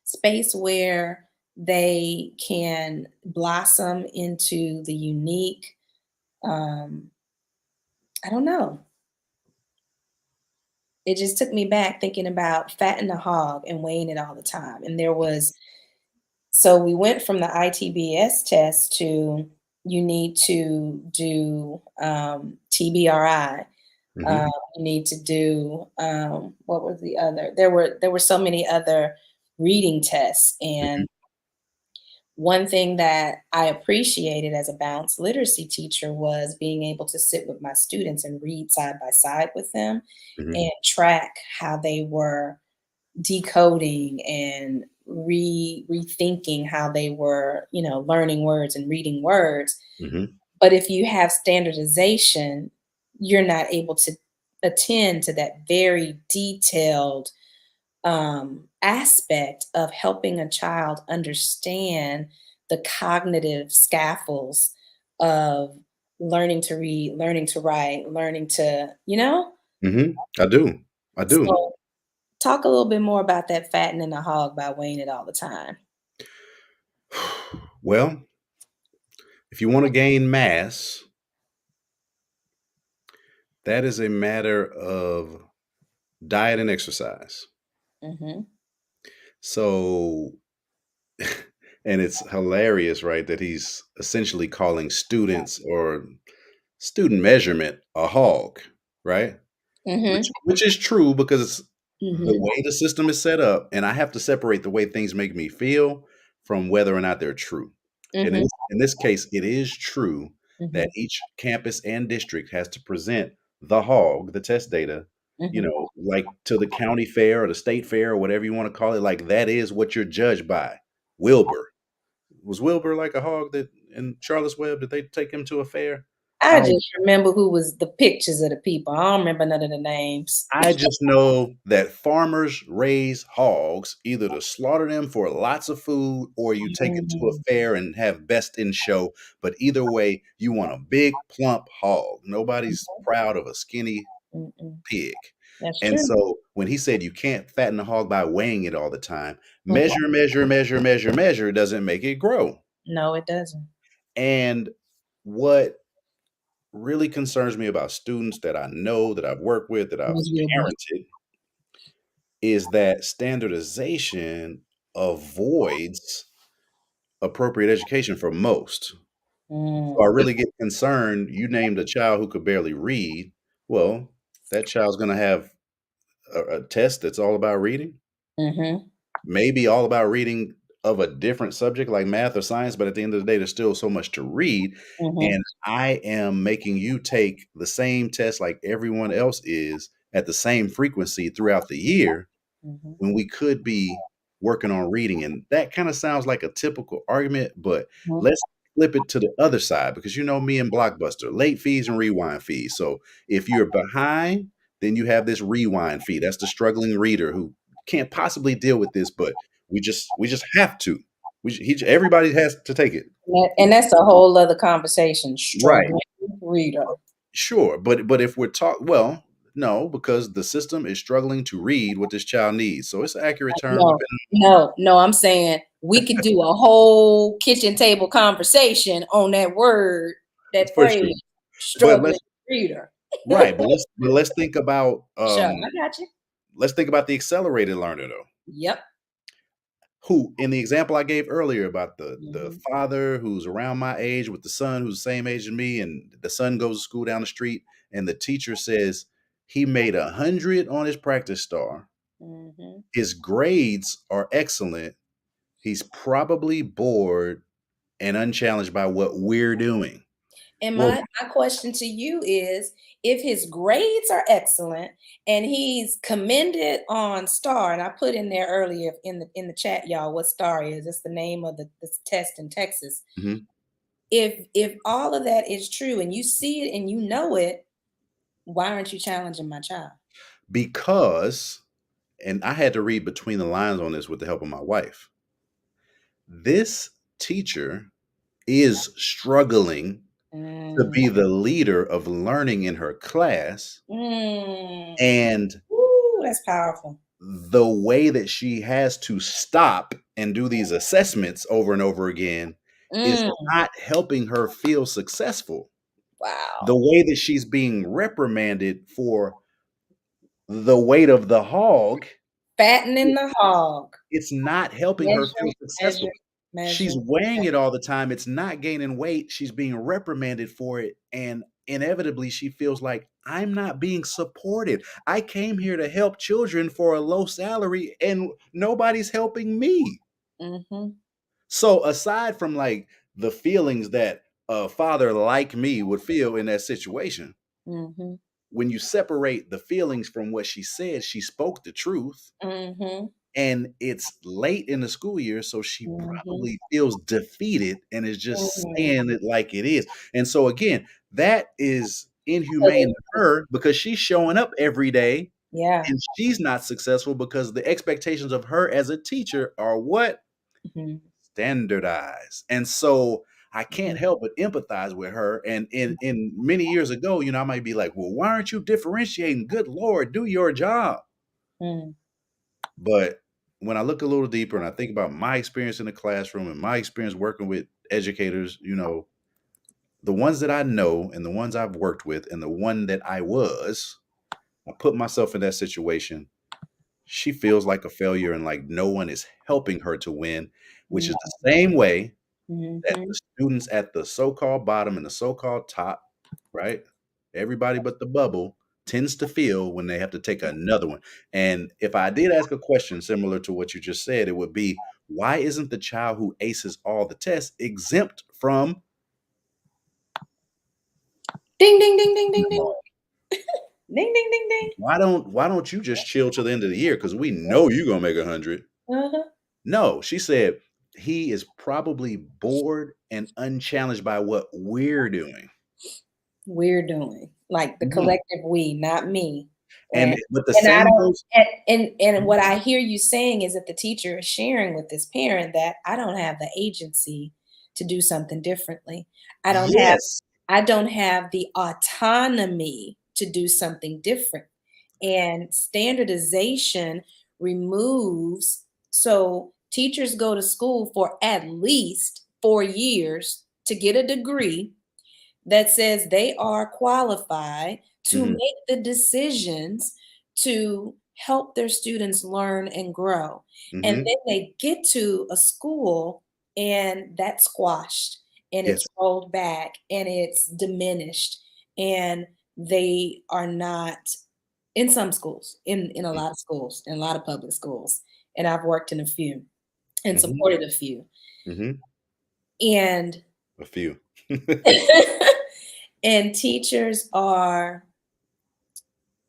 space where they can blossom into the unique. Um, I don't know. It just took me back thinking about fattening a hog and weighing it all the time. And so we went from the ITBS test to you need to do TBRI. Mhm. You need to do what was the other? There were so many other reading tests. Mhm. And one thing that I appreciated as a balanced literacy teacher was being able to sit with my students and read side by side with them Mhm. and track how they were decoding and rethinking how they were, learning words and reading words. Mhm. But if you have standardization, you're not able to attend to that very detailed aspect of helping a child understand the cognitive scaffolds of learning to read, learning to write, learning to, Mhm. I do. I do. so talk a little bit more about that fattening the hog by weighing it all the time. Well, if you wanna gain mass, That is a matter of diet and exercise. Mhm. So, and it's hilarious, right, that he's essentially calling students or student measurement a hog, right? Mhm. Which is true because the Mhm. way the system is set up, and I have to separate the way things make me feel from whether or not they're true. And Mhm. in this case, it is true that Mhm. each campus and district has to present the hog, the test data, Mhm. like to the county fair or the state fair or whatever you want to call it. Like that is what you're judged by. Wilbur. Was Wilbur like a hog that in Charlotte's Web? Did they take him to a fair? I I don't just remember who was the pictures of the people. I don't remember none of the names. I just know that farmers raise hogs either to slaughter them for lots of food or you take it to a Mm, fair and have best in show. But either way, you want a big, plump hog. Nobody's mhm, proud of a skinny mm-mm. pig. That's And true. so when he said you can't fatten a hog by weighing it all the time, Mhm. measure, measure, measure, measure, measure doesn't make it grow. No, it doesn't. And what really concerns me about students that I know, that I've worked with, that I've Ms. Wilbur. parented, is that standardization avoids appropriate education for most. So I Mm, really get concerned. You named a child who could barely read. Well, that child's going to have a test that's all about reading, mhm, maybe all about reading of a different subject like math or science, but at the end of the day, there's still so much to read. mhm, And I am making you take the same test like everyone else is at the same frequency throughout the year mhm, when we could be working on reading. And that kind of sounds like a typical argument, but mhm, let's flip it to the other side because you know me and Blockbuster, late fees and rewind fees. So if you're behind, then you have this rewind fee. That's the struggling reader who can't possibly deal with this, but we just have to. Everybody has to take it. and that's a whole other conversation, Right. struggling reader. Sure. But if we're no, because the system is struggling to read what this child needs. So it's an accurate term No, depending. no, no, I'm saying we could do a whole kitchen table conversation on that word, that For sure. phrase, But struggling let's reader. right, but let's think about Sure, I got you. the accelerated learner though. Yep. Who in the example I gave earlier about the Mhm, father who's around my age with the son who's the same age as me, and the son goes to school down the street, and the teacher says he made 100 on his practice star. mhm. His grades are excellent. He's probably bored and unchallenged by what we're doing. And Well, my question to you is, if his grades are excellent and he's commended on STAR, and I put in there earlier in the chat, y'all, what STAR is. It's the name of this test in Texas. mhm, If all of that is true and you see it and you know it, why aren't you challenging my child? because and I had to read between the lines on this with the help of my wife. This teacher is struggling to Mm, be the leader of learning in her class, mm. and Ooh, that's powerful. the way that she has to stop and do these assessments over and over again is Mm, not helping her feel successful. The wow. way that she's being reprimanded for the weight of the hog, Fattening the hog. it's not helping her feel Measure, successful. measure, She's measure. weighing it all the time, it's not gaining weight, she's being reprimanded for it, and inevitably, she feels like, "I'm not being supported. I came here to help children for a low salary, and nobody's helping me." Mhm, So, aside from, like, the feelings that a father like me would feel in that situation, mhm, when you separate the feelings from what she said, she spoke the truth. mhm, And it's late in the school year, so she mhm, probably feels defeated and is just mhm. saying it like it is. And so again, that is So inhumane they to her because she's showing up every day yeah. and she's not successful because the expectations of her as a teacher are what? Mhm, Standardized. And so I can't mhm, help but empathize with her. And in many years ago, I might be like, well, why aren't you differentiating? Good Lord, do your job. mhm, But when I look a little deeper and I think about my experience in the classroom and my experience working with educators, the ones that I know and the ones I've worked with and the one that I put myself in that situation. She feels like a failure and like no one is helping her to win, which is No. the same way that the Mhm. students at the so-called bottom and the so-called top, right? Everybody but the bubble tends to feel when they have to take another one. And if I did ask a question similar to what you just said, it would be, why isn't the child who aces all the tests exempt from? Ding, ding, ding, ding, ding, ding. Ding, ding, ding, ding. Why don't you just chill till the end of the year? Because we know you're gonna make 100. Uh-huh. No, she said he is probably bored and unchallenged by what we're doing. We're doing, like the Mhm. collective we, not me. And And but the and I same don't goes. and what I hear you saying is that the teacher is sharing with this parent that I don't have the agency to do something differently. I don't have Yes. I don't have the autonomy to do something different. And standardization removes, so teachers go to school for at least 4 years to get a degree that says they are qualified to Mhm, make the decisions to help their students learn and grow. And mhm. then they get to a school and that's squashed and it's Yes. rolled back and it's diminished and they are not in some schools, in a lot of schools, in a lot of public schools. And I've worked in a few and Mhm, supported a few. mhm. And A few. and teachers are,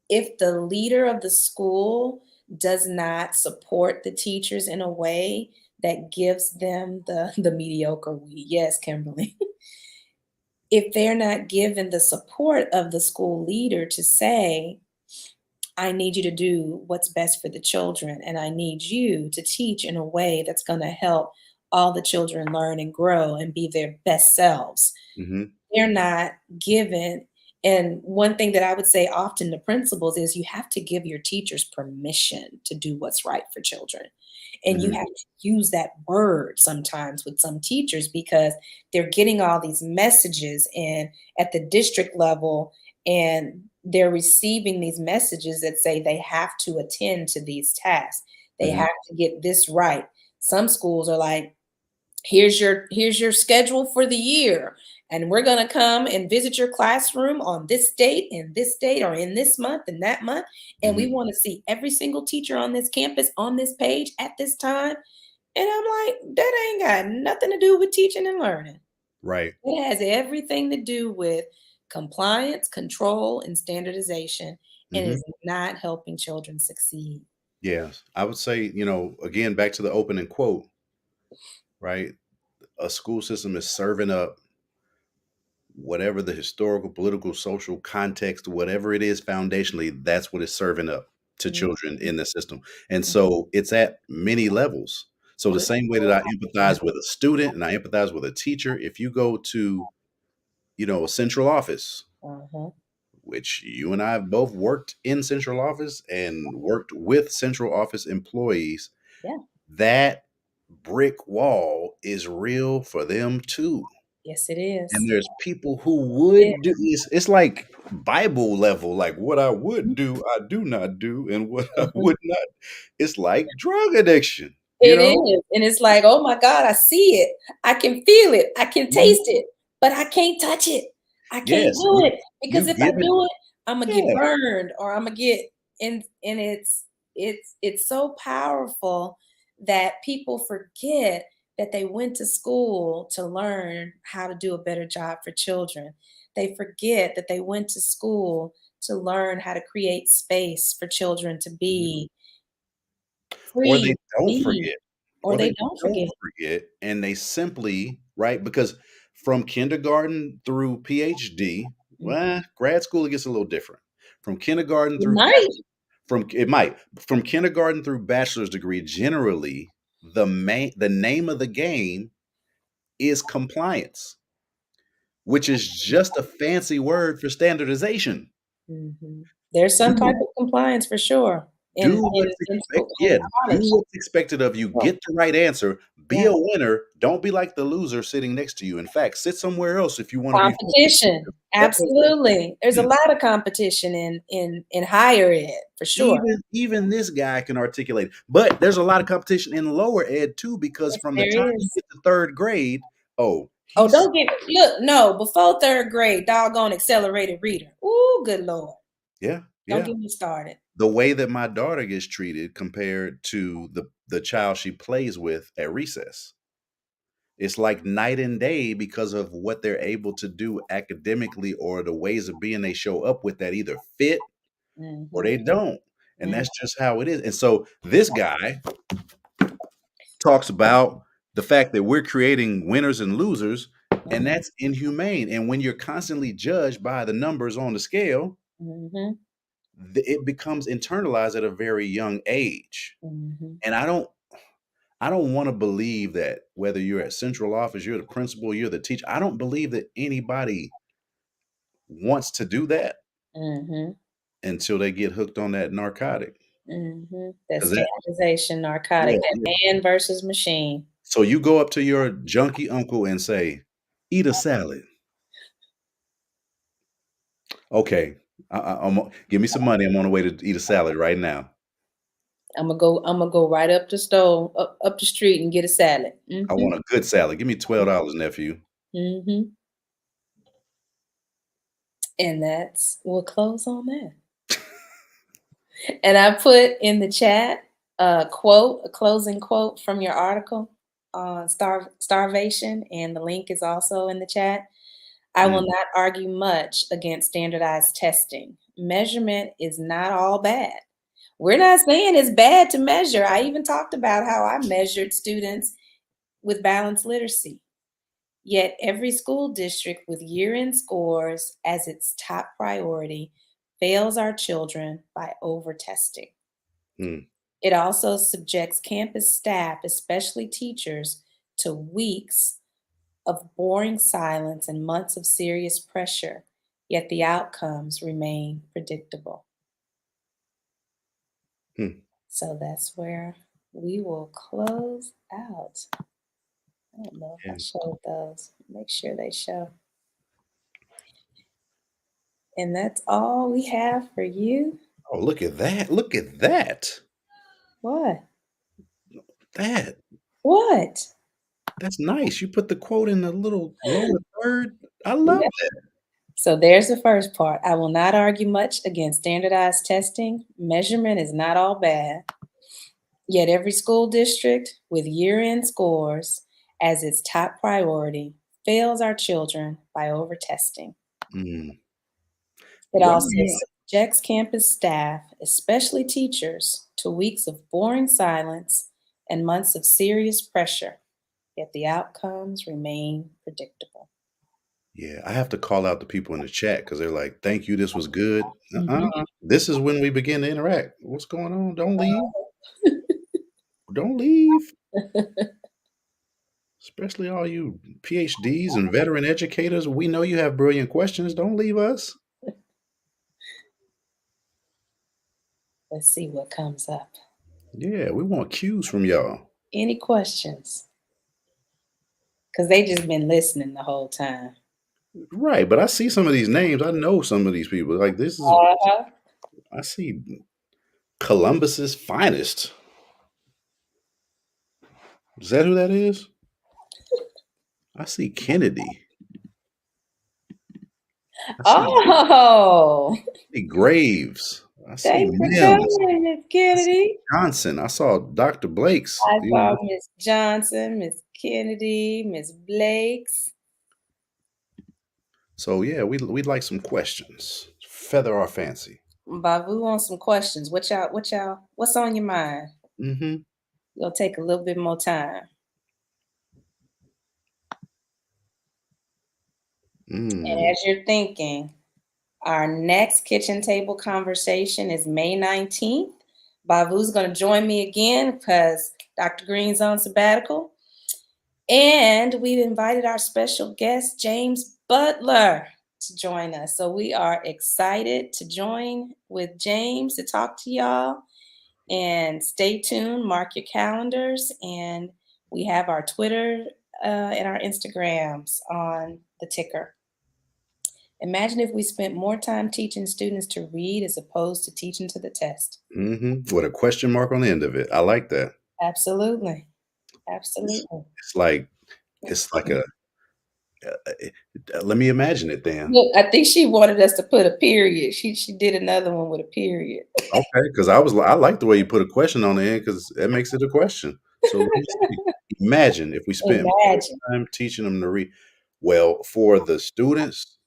if the leader of the school does not support the teachers in a way that gives them the mediocre we, yes, Kimberly. If they're not given the support of the school leader to say, I need you to do what's best for the children, and I need you to teach in a way that's going to help all the children learn and grow and be their best selves. Mhm, They're not given, and one thing that I would say often to principals is you have to give your teachers permission to do what's right for children. And you mhm, have to use that word sometimes with some teachers because they're getting all these messages and at the district level, and they're receiving these messages that say they have to attend to these tasks. They mhm, have to get this right. Some schools are like, here's your schedule for the year, and we're going to come and visit your classroom on this date and this date or in this month and that month, and we mhm. want to see every single teacher on this campus on this page at this time. And I'm like, that ain't got nothing to do with teaching and learning. Right. It has everything to do with compliance, control, and standardization, and Mhm. is not helping children succeed. Yes. I would say, again, back to the opening quote, right? A school system is serving up whatever the historical, political, social context, whatever it is foundationally, that's what it's serving up to Mhm. children in the system. And so it's at many levels. So the It- same way that I empathize with a student and I empathize with a teacher, if you go to, a central office, uh-huh. which you and I have both worked in central office and worked with central office employees, Yeah. that brick wall is real for them too. Yes, it is. And there's people who It would do it's like Bible level, like what I would is. do, I do not do, and what I Mhm. would not. It's like drug addiction, you It know? is, and it's like, "Oh my god, I see it. I can feel it. I can Mhm. taste it, but I can't touch it. I can't Yes, do it because you if I give it. do it, Imma get Yeah. burned or Imma get," and it's so powerful that people forget that they went to school to learn how to do a better job for children. They forget that they went to school to learn how to create space for children to Mhm. be Or they free, don't be, forget, or or they they don't don't forget. forget, and they simply right, because from kindergarten through PhD, Mm. well, grad school, it gets a little different. From kindergarten You through might. from it might. From kindergarten through bachelor's degree, generally, the name of the game is compliance, which is just a fancy word for standardization. Mhm. There's some You type of compliance for sure. in what's in school, expected. in Yeah, do college. what's expected of you. Sure. Get the right answer. Be Yeah. a winner. Don't be like the loser sitting next to you. In fact, sit somewhere else if you want to be focused. Competition, That's absolutely. There's a yeah. lot of competition in higher ed, for sure. Even this guy can articulate. But there's a lot of competition in lower ed too, because Yes, from the time there you is. get to third grade, oh, Oh, he's don't get look, no, before 3rd grade, doggone accelerated reader. Ooh, good Lord. yeah, Don't yeah. get me started. The way that my daughter gets treated compared to the child she plays with at recess. It's like night and day because of what they're able to do academically or the ways of being they show up with that either fit or Mhm, they don't. And mm, that's just how it is. And so this guy talks about the fact that we're creating winners and losers, and mm, that's inhumane. And when you're constantly judged by the numbers on the scale, mhm, it becomes internalized at a very young age. mhm, And I don't want to believe that whether you're at central office, you're the principal, you're the teacher. I don't believe that anybody wants to do that mhm, until they get hooked on that narcotic. mhm. That 'Cause that standardization yeah, narcotic, that yeah. man versus machine. So you go up to your junkie uncle and say, "Eat a salad." Okay, give me some money. I'm on the way to eat a salad right now. Imma go right up the stove, up the street and get a salad. I Mhm, want a good salad. Give me $12, nephew. mhm. And that's we'll close on that. And I put in the chat a quote, a closing quote from your article on starvation, and the link is also in the chat. I will Mm, not argue much against standardized testing. Measurement is not all bad. We're not saying it's bad to measure. I even talked about how I measured students with balanced literacy. Yet every school district with year end scores as its top priority fails our children by over testing. mm, It also subjects campus staff, especially teachers, to weeks of boring silence and months of serious pressure, yet the outcomes remain predictable. mm. So that's where we will close out. I don't know if I Yeah. showed those. Make sure they show. And that's all we have for you. Oh, look at that. Look at that. What? That What? that's nice. You put the quote in the little lower third. I love Yeah. that. So there's the first part. I will not argue much against standardized testing. Measurement is not all bad. Yet every school district with year end scores as its top priority fails our children by over testing. Mm. It Why also not? subjects campus staff, especially teachers, to weeks of boring silence and months of serious pressure, yet the outcomes remain predictable. Yeah, I have to call out the people in the chat because they're like, "Thank you, this was good." Mhm. This is when we begin to interact. What's going on? Don't leave. Don't leave. Especially all you PhDs and veteran educators. We know you have brilliant questions. Don't leave us. Let's see what comes up. Yeah, we want cues from y'all. Any questions? Because they just been listening the whole time. Right, but I see some of these names. I know some of these people. Like this is Uh-huh. I see Columbus's finest. Is that who that is? I see Kennedy. I Oh, see Graves. I see thanks for Mims. coming, Miss I see Kennedy. Johnson. I saw Dr. Blake's. I saw Miss Johnson, Miss Kennedy, Miss Blakes. So yeah, we'd like some questions. Feather our fancy. Bavu on some questions. What's on your mind? Mm-hmm. It'll take a little bit more time. And Mm. as you're thinking, our next kitchen table conversation is May 19th. Bavu's going to join me again because Dr. Green's on sabbatical. And we've invited our special guest, James Butler, to join us. So we are excited to join with James to talk to y'all. And stay tuned, mark your calendars, and we have our Twitter and our Instagrams on the ticker. Imagine if we spent more time teaching students to read as opposed to teaching to the test. With a question mark on the end of it. I like that. Absolutely. It's, Absolutely. it's like it's like a. Let me imagine it then. Look, I think she wanted us to put a period. She did another one with a period. Okay, because I like the way you put a question on the end because that makes it a question. So let me see. Imagine if we spent more Imagine. time teaching them to read. Well, for the students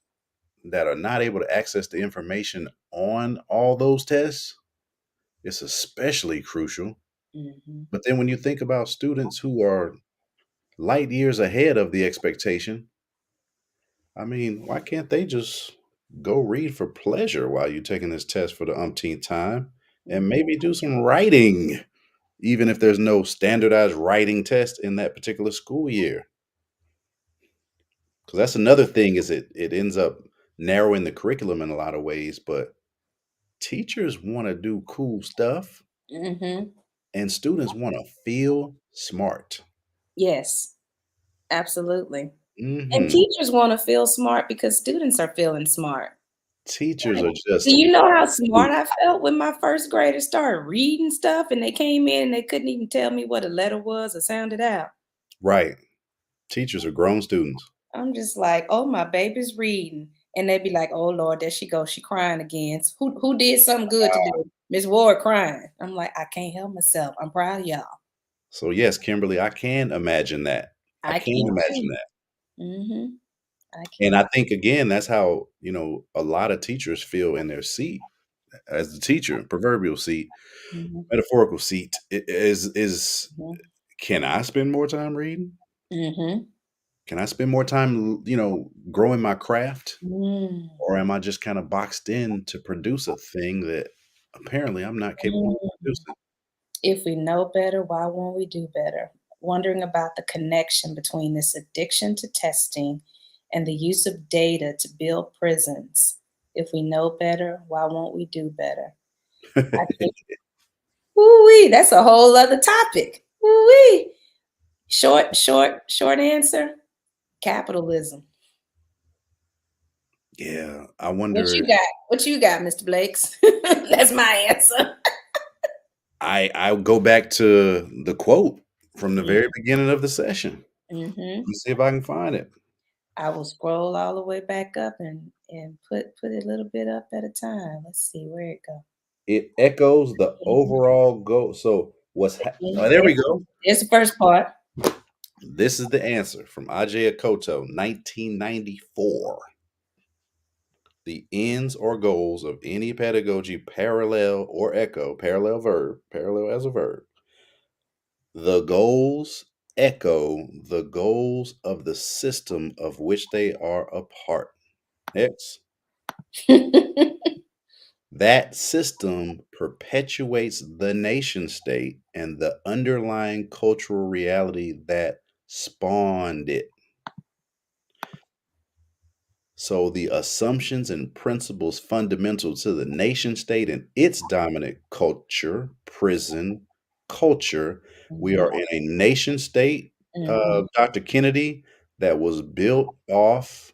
that are not able to access the information on all those tests, it's especially crucial. Hmm. But then when you think about students who are light years ahead of the expectation, I mean, why can't they just go read for pleasure while you're taking this test for the umpteenth time and Hmm. maybe do some writing, even if there's no standardized writing test in that particular school year? Because that's another thing is it ends up narrowing the curriculum in a lot of ways, but teachers want to do cool stuff Hmm. and students want to feel smart. Yes, absolutely. And Hmm. teachers want to feel smart because students are feeling smart. Teachers are Do just you know how smart I felt when my first graders started reading stuff and they came in and they couldn't even tell me what a letter was or sounded out? right. Teachers are grown students. I'm just like, oh, my baby's reading. And they'd be like, oh Lord, there she goes. She crying again. Who did something good today? Miss Ward crying. I'm like, I can't help myself. I'm proud of y'all. So yes, Kimberly, I can imagine that. I I can imagine can. that. Hmm. I And can. I think again, that's how, a lot of teachers feel in their seat as the teacher, proverbial seat, Hmm. metaphorical seat is Hmm. can I spend more time reading? Hmm. Can I spend more time, growing my craft? Mm. Or am I just kind of boxed in to produce a thing that apparently I'm not capable of Mm. producing? If we know better, why won't we do better? Wondering about the connection between this addiction to testing and the use of data to build prisons. If we know better, why won't we do better? I think, woo-wee, that's a whole other topic. Woo-wee. Short answer, capitalism. Yeah, I What wonder. you got? What you got, Mr. Blakes? That's my answer. I'll go back to the quote from the Mm, very beginning of the session. mhm. Let's see if I can find it. I will scroll all the way back up and put it a little bit up at a time. Let's see where it go. It echoes the overall goal. So oh, there we go. There's the first part. This is the answer from Ajay Akoto, 1994. The ends or goals of any pedagogy parallel or echo, parallel as a verb. The goals echo the goals of the system of which they are a part. X. That system perpetuates the nation state and the underlying cultural reality that spawned it. So, the assumptions and principles fundamental to the nation state and its dominant culture, prison culture, we Mhm, are in a nation state, mhm. Dr. Kennedy, that was built off,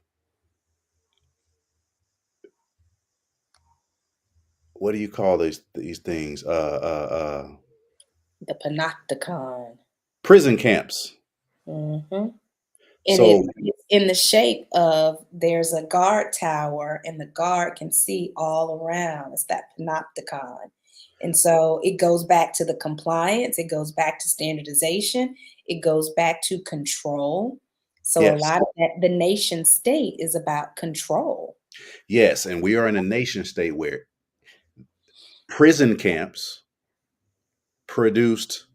what do you call these things? The panopticon. Prison camps. Mhm. And So, it's in the shape of there's a guard tower and the guard can see all around. It's that panopticon. And so it goes back to the compliance, it goes back to standardization, it goes back to control. So a yes, lot of that, the nation state is about control. yes, and we are in a nation state where prison camps produced,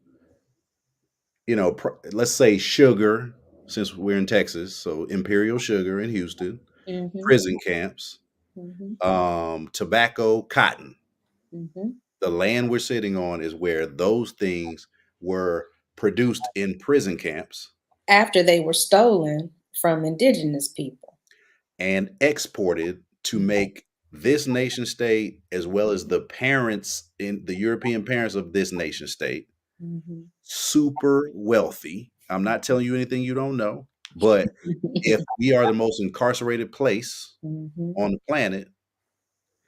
let's say sugar, since we're in Texas, so Imperial Sugar in Houston, Mhm, prison camps, mhm, tobacco, cotton. mhm. The land we're sitting on is where those things were produced in prison camps After they were stolen from indigenous people. and exported to Mhm, make. this nation state, as well as the parents in the European parents of this nation state, Mhm. super wealthy. I'm not telling you anything you don't know, but if we are the most incarcerated place Mhm. on the planet,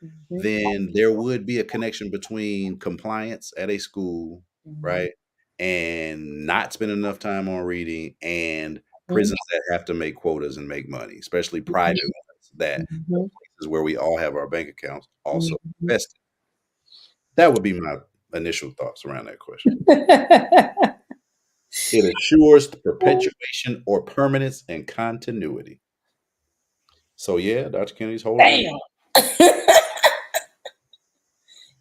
Mhm. then there would be a connection between compliance at a school, Mhm. right? And not spending enough time on reading and Mhm. prisons that have to make quotas and make money, especially private ones that the Mhm. places where we all have our bank accounts also Mhm. invested. That would be my initial thoughts around that question. It assures the perpetuation or permanence and continuity. So yeah, Dr. Kennedy's holding it. Damn.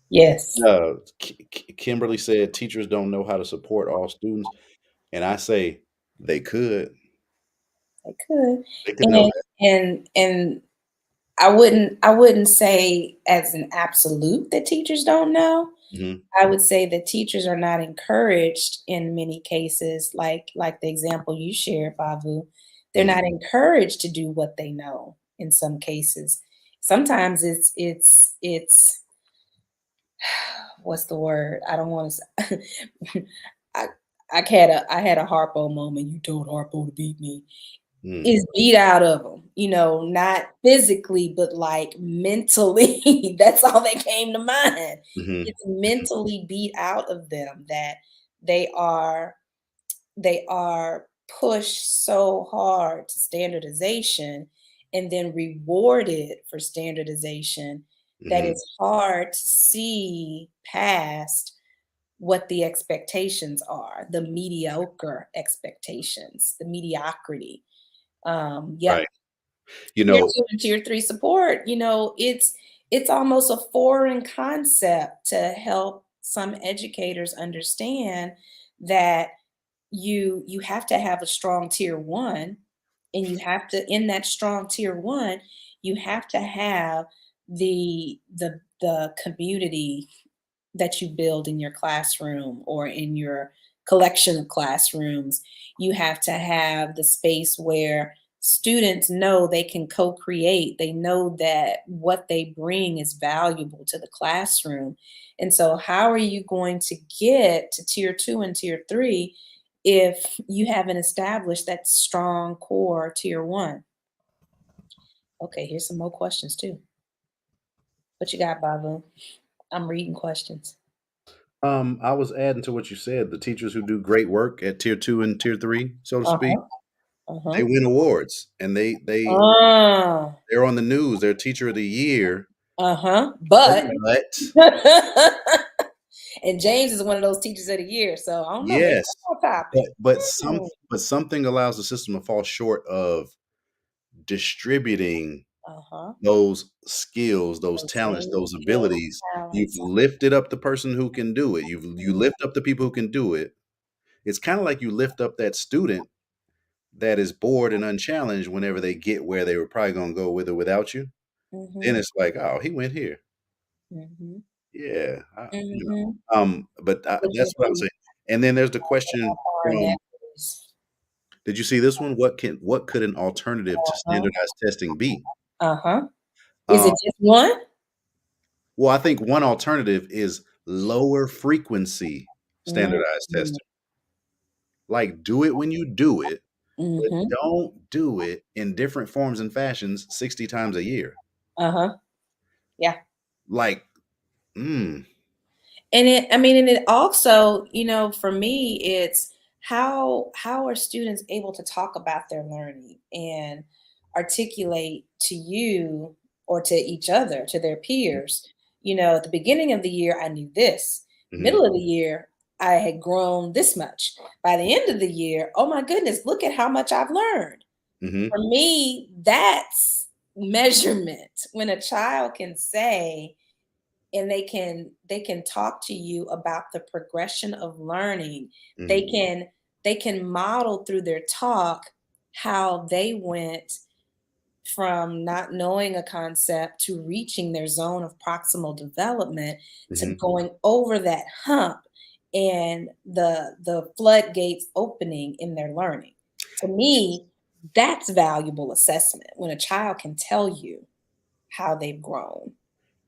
Yes, Kimberly said teachers don't know how to support all students, and I say they could. they could. They could know And that. and I wouldn't say as an absolute that teachers don't know. Mhm, I would say that teachers are not encouraged in many cases, like the example you shared, Bavu. They're mhm, not encouraged to do what they know in some cases. Sometimes it's what's the word? I don't want to say I I had a Harpo moment. You told Harpo to beat me. mm, Is beat out of them, not physically, but, like, mentally. That's all that came to mind. mhm, It's mentally beat out of them that they are they are pushed so hard to standardization and then rewarded for standardization that mhm, it's hard to see past what the expectations are, the mediocre expectations, the mediocrity. Yeah, right. You tier know 2 and tier 3 support, it's almost a foreign concept to help some educators understand that you have to have a strong tier 1, and you have to in that strong tier 1, you have to have the community that you build in your classroom or in your collection of classrooms. You have to have the space where students know they can co-create. They know that what they bring is valuable to the classroom. And so how are you going to get to tier 2 and tier 3 if you haven't established that strong core tier 1? Okay, here's some more questions too. What you got, Babu? I'm reading questions. I was adding to what you said, the teachers who do great work at tier 2 and tier 3, so to speak, Uh-huh. they Uh-huh. win awards, and Ah. they're on the news, they're teacher of the year, Uh-huh, but but and James is one of those teachers of the year, so I don't know, maybe yes, that's our topic. but Mm. something allows the system to fall short of distributing Uh-huh. those skills, those Those talents, same those skills abilities. and You've talents. lifted up the person who can do it. You Mhm, lift up the people who can do it. It's kind of like you lift up that student that is bored and unchallenged whenever they get where they were probably going to go with or without you. Then mhm, it's like, oh, he went here. mhm, Yeah, mhm. but Would you that's what I'm agree saying. And then there's the how question far in that from, is? did you see this one? What could an alternative to Uh-huh, standardized testing be? uh-huh. Is Um, it just one? well, I think one alternative is lower frequency Mm, standardized mm, testing. Like, do it when you do it, but mhm, don't do it in different forms and fashions 60 times a year. uh-huh, yeah. Like, mm, And it also, for me, it's how are students able to talk about their learning and articulate to you or to each other, to their peers. At the beginning of the year, I knew this. mhm, Middle of the year, I had grown this much. By the end of the year, oh my goodness, look at how much I've learned. mhm, For me, that's measurement. When a child can say, and they can talk to you about the progression of learning. mhm, They can model through their talk how they went from not knowing a concept to reaching their zone of proximal development to mhm. going over that hump and the floodgates opening in their learning. To me, that's valuable assessment when a child can tell you how they've grown.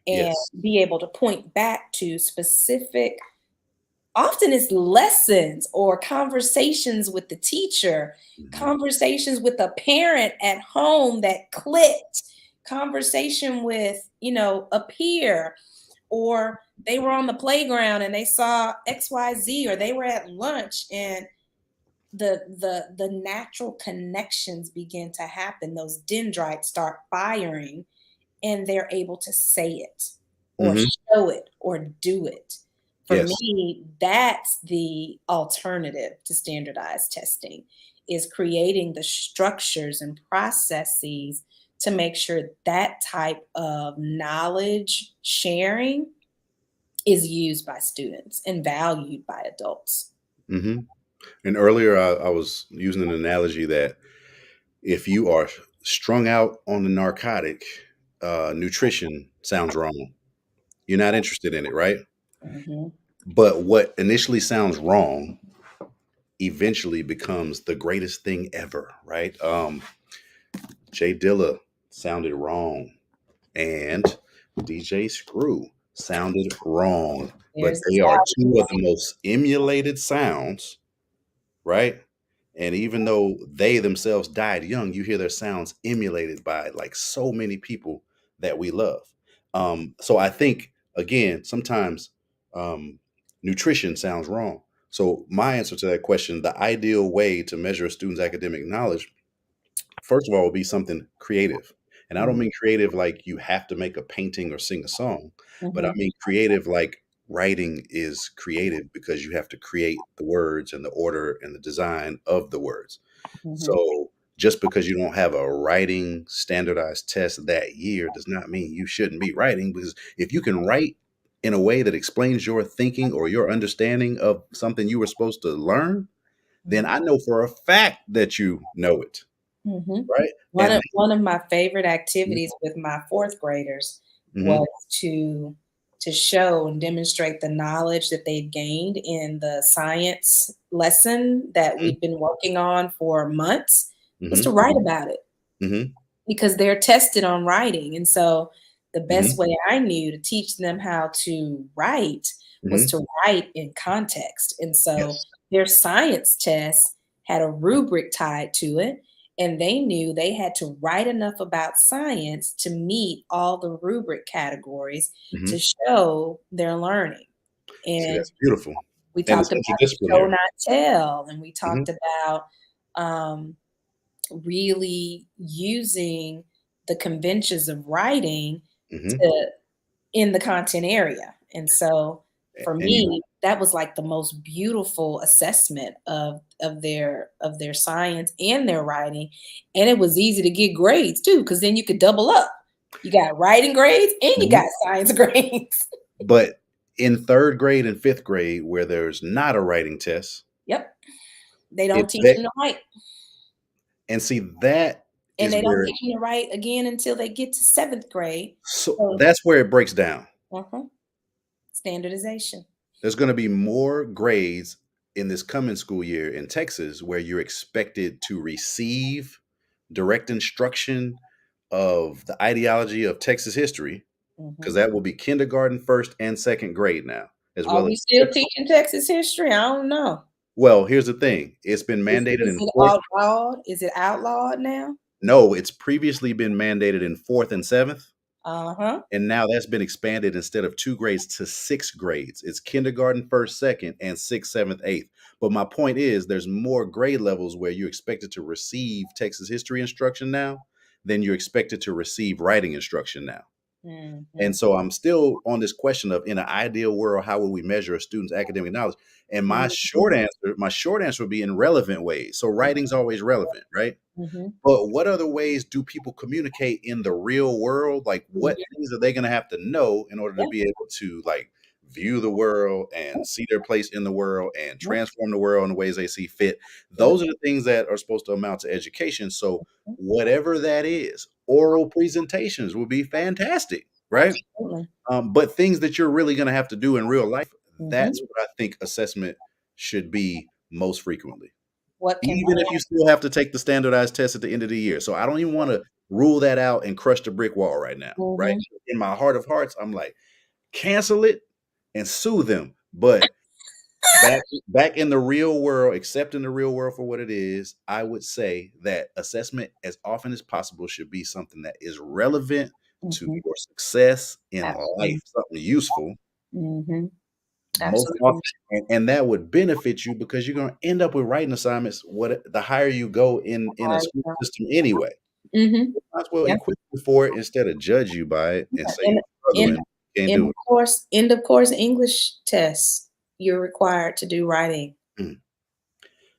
and Yes. be able to point back to specific, often it's lessons or conversations with the teacher, Mhm. conversations with a parent at home that clicked, conversation with, a peer, or they were on the playground and they saw XYZ, or they were at lunch and the natural connections begin to happen. Those dendrites start firing and they're able to say it or Mhm. show it or do it. For Yes. me, that's the alternative to standardized testing, is creating the structures and processes to make sure that type of knowledge sharing is used by students and valued by adults. Mhm. And earlier, I was using an analogy that if you are strung out on the narcotic, nutrition sounds wrong. You're not interested in it, right? Mhm. But what initially sounds wrong eventually becomes the greatest thing ever, right? Jay Dilla sounded wrong, and DJ Screw sounded wrong, but There's the they are two of fallacies. the most emulated sounds, right? And even though they themselves died young, you hear their sounds emulated by like so many people that we love. So I think again, sometimes nutrition sounds wrong. So my answer to that question, the ideal way to measure a student's academic knowledge, first of all, would be something creative. And I don't Mhm, mean creative like you have to make a painting or sing a song, but I mhm, mean creative like writing is creative because you have to create the words and the order and the design of the words. mhm, So just because you don't have a writing standardized test that year does not mean you shouldn't be writing, because if you can write in a way that explains your thinking or your understanding of something you were supposed to learn, then mhm, I know for a fact that you know it, mhm. right? One And of one of my favorite activities with my 4th graders mhm, was to show and demonstrate the knowledge that they'd gained in the science lesson that mhm, we'd been working on for months, was to mhm, write about it. mhm, Because they're tested on writing, and so the best mhm, way I knew to teach them how to write was mhm. to write in context, and so Yes. their science test had a rubric tied to it, and they knew they had to write enough about science to meet all the rubric categories to Mhm. show their learning, See, and that's beautiful. we And it's talked about show interdisciplinary. not tell, and we Mhm, talked about, um really using the conventions of writing mhm. to in the content area. And so for And you me, that was like the most beautiful assessment of their science and their writing. And it was easy to get grades too, because then you could double up. You got writing grades and you mhm. got science grades. But in 3rd grade and 5th grade, where there's not a writing test, Yep. They don't it's teach that, them to write. and see, that And is they don't where teach them to write again until they get to 7th grade. So that's where it breaks down. uh-huh. Standardization. There's gonna be more grades in this coming school year in Texas where you're expected to receive direct instruction of the ideology of Texas history, because Mhm. that will be kindergarten, 1st, and 2nd grade now, as Are well we as still teaching Texas history? I don't know. well, here's the thing, it's been mandated Is in it 4th. outlawed? Is it outlawed now? No, it's previously been mandated in 4th and 7th, Uh-huh. and now that's been expanded instead of 2 grades to 6 grades. It's kindergarten, 1st, 2nd, and 6th, 7th, 8th. But my point is there's more grade levels where you're expected to receive Texas history instruction now than you're expected to receive writing instruction now. And Mhm. so I'm still on this question of, in an ideal world, how would we measure a student's academic knowledge? And Mhm. my short answer would be in relevant ways. So writing's always relevant, right? Mhm. But what other ways do people communicate in the real world? Like, what Mhm. things are they gonna have to know in order to Yeah, be able to, like, view the world and see their place in the world and yeah, transform the world in the ways they see fit? yeah, Those are the things that are supposed to amount to education. So yeah. whatever that is, oral presentations will be fantastic, right? Absolutely. But things that you're really gonna have to do in real life, that's Mhm. what I think assessment should be most frequently. What can Even if you still have to take the standardized test at the end of the year. So I don't even wanna rule that out and crush the brick wall right now, right? Mhm. In my heart of hearts, I'm like, cancel it and sue them. But back in the real world, accepting the real world for what it is, I would say that assessment as often as possible should be something that is relevant to Mhm. your success in life, Absolutely. something useful Mhm. most often, Absolutely. and that would benefit you because you're going to end up with writing assignments what the higher you go in a Alright, school yeah. system anyway. Mhm. Might as well Yeah, equip you for it instead of judge you by it and yeah, say and you're end struggling, can't do it. end of course English tests, you're required to do Mm.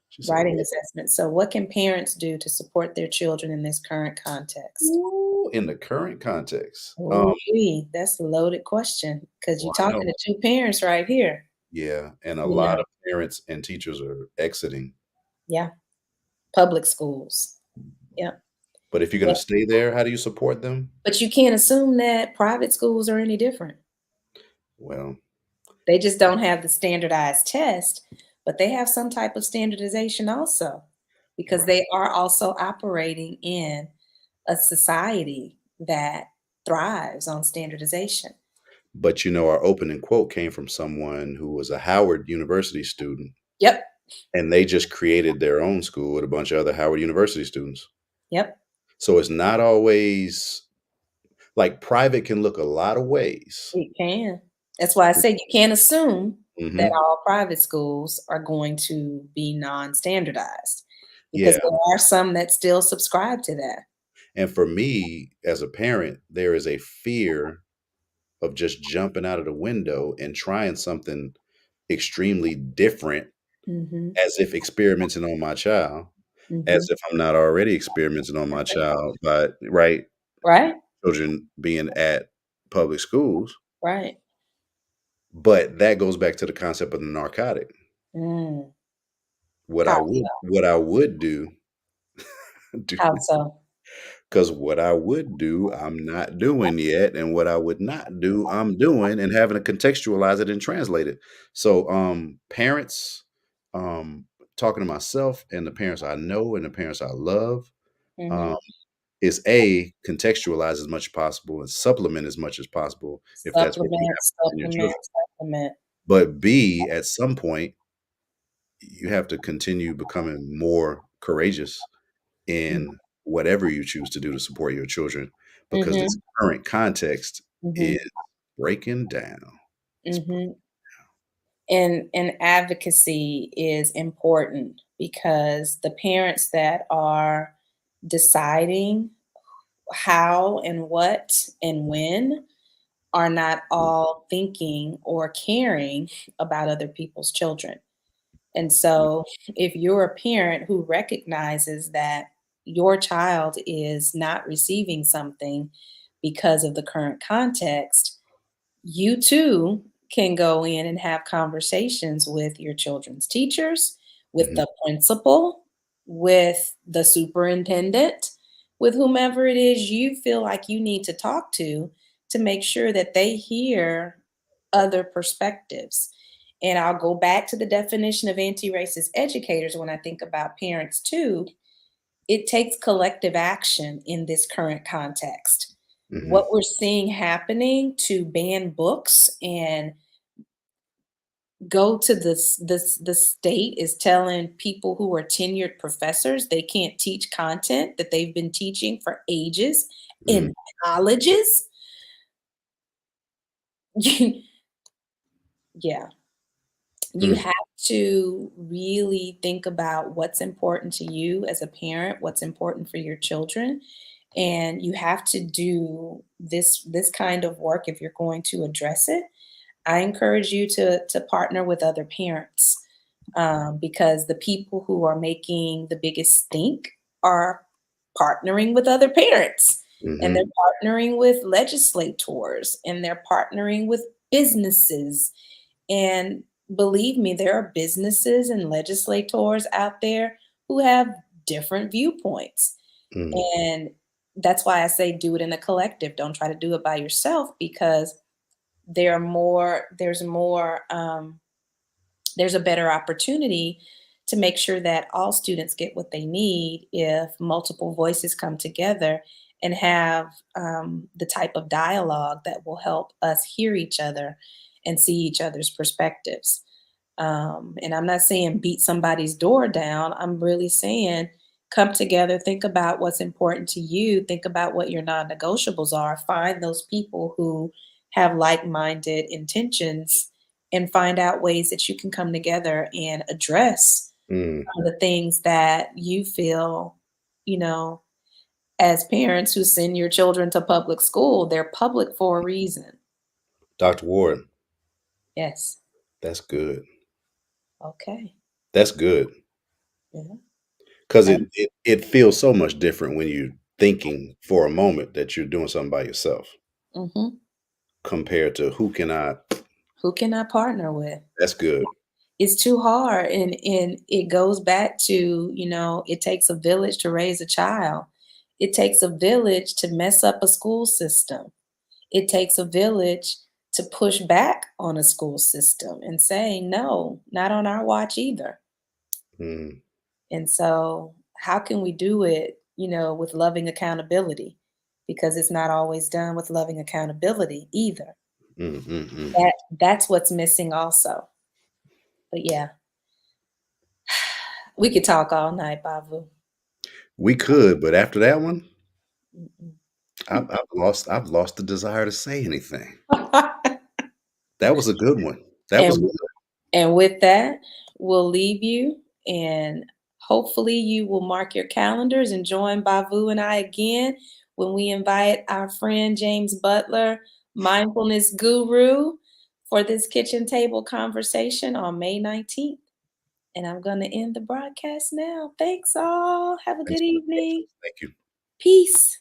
She said, writing "What? assessments. So what can parents do to support their children in this current context? Ooh," in the current context. Ooh-wee, that's a loaded question because 'cause you're Well, I know. talking to 2 parents right here, Yeah, and a you lot know? of parents and teachers are exiting. Yeah, public schools. Yeah, But if you're but gonna stay there, how do you support them? but you can't assume that private schools are any different. Well, They just don't have the standardized test, but they have some type of standardization also, because right. they are also operating in a society that thrives on standardization. But, our opening quote came from someone who was a Howard University student, Yep, and they just created their own school with a bunch of other Howard University students. yep, So it's not always like private can look a lot of ways. it can. That's why I say you can't assume that Mhm. all private schools are going to be non-standardized, because Yeah, there are some that still subscribe to that. and for me, as a parent, there is a fear of just jumping out of the window and trying something extremely different Mhm, as if experimenting on my child, as mhm. if I'm not already experimenting on my child by right, Right, children being at public schools. right. But that goes back to the concept of the narcotic. Mm. What I How would so? what I would do How so? because what I would do, I'm not doing yet, and what I would not do, I'm doing and having to contextualize it and translate it. So, parents, talking to myself and the parents I know and the parents I love, um, Mhm. is A, contextualize as much as possible and supplement as much as possible if that's what you Supplement, have in your supplement, children. supplement. But B, at some point, you have to continue becoming more courageous Mm. in whatever you choose to do to support your children because this Mhm, current context is mhm, breaking down. It's br- mhm. And advocacy is important because the parents that are deciding how and what and when are not all thinking or caring about other people's children. And so, if you're a parent who recognizes that your child is not receiving something because of the current context, you too can go in and have conversations with your children's teachers, with Mhm, the principal, with the superintendent, with whomever it is you feel like you need to make sure that they hear other perspectives. And I'll go back to the definition of anti racist educators when I think about parents too. It takes collective action in this current context. mhm, What we're seeing happening to ban books and go to the state is telling people who are tenured professors they can't teach content that they've been teaching for ages mhm, in colleges. Yeah, you mm, have to really think about what's important to you as a parent, what's important for your children, and you have to do this kind of work if you're going to address it. I encourage you to partner with other parents, because the people who are making the biggest stink are partnering with other parents, and mhm, they're partnering with legislators, and they're partnering with businesses. And believe me, there are businesses and legislators out there who have different viewpoints. mhm, And that's why I say do it in a collective. Don't try to do it by yourself because there's a better opportunity to make sure that all students get what they need if multiple voices come together and have the type of dialogue that will help us hear each other and see each other's perspectives. And I'm not saying beat somebody's door down. I'm really saying come together, think about what's important to you, think about what your non negotiables are, find those people who have like minded intentions, and find out ways that you can come together and address Mm. the things that you feel, you know, as parents who send your children to public school, they're public for a reason. Dr. Ward, Yes. that's good. Okay. That's good. Yeah. 'Cause And it feels so much different when you're thinking for a moment that you're doing something by yourself mhm. compared to who can I. Who can I partner with? That's good. It's too hard, and it goes back to, it takes a village to raise a child. It takes a village to mess up a school system. It takes a village to push back on a school system and say, "No, not on our watch either." Mm, And so, how can we do it, with loving accountability? Because it's not always done with loving accountability either. mm, mm, mm. That's what's missing also. But yeah, we could talk all night, Bavu. We could, but after that one, Mm-mm. I've lost the desire to say anything. That was a good one. That was and good. and with that, we'll leave you, and hopefully you will mark your calendars and join Bavu and I again when we invite our friend James Butler, mindfulness guru, for this kitchen table conversation on May 19th. And I'm going to end the broadcast now. Thanks all. Have a Thanks good for the evening. patience. Thank you. Peace.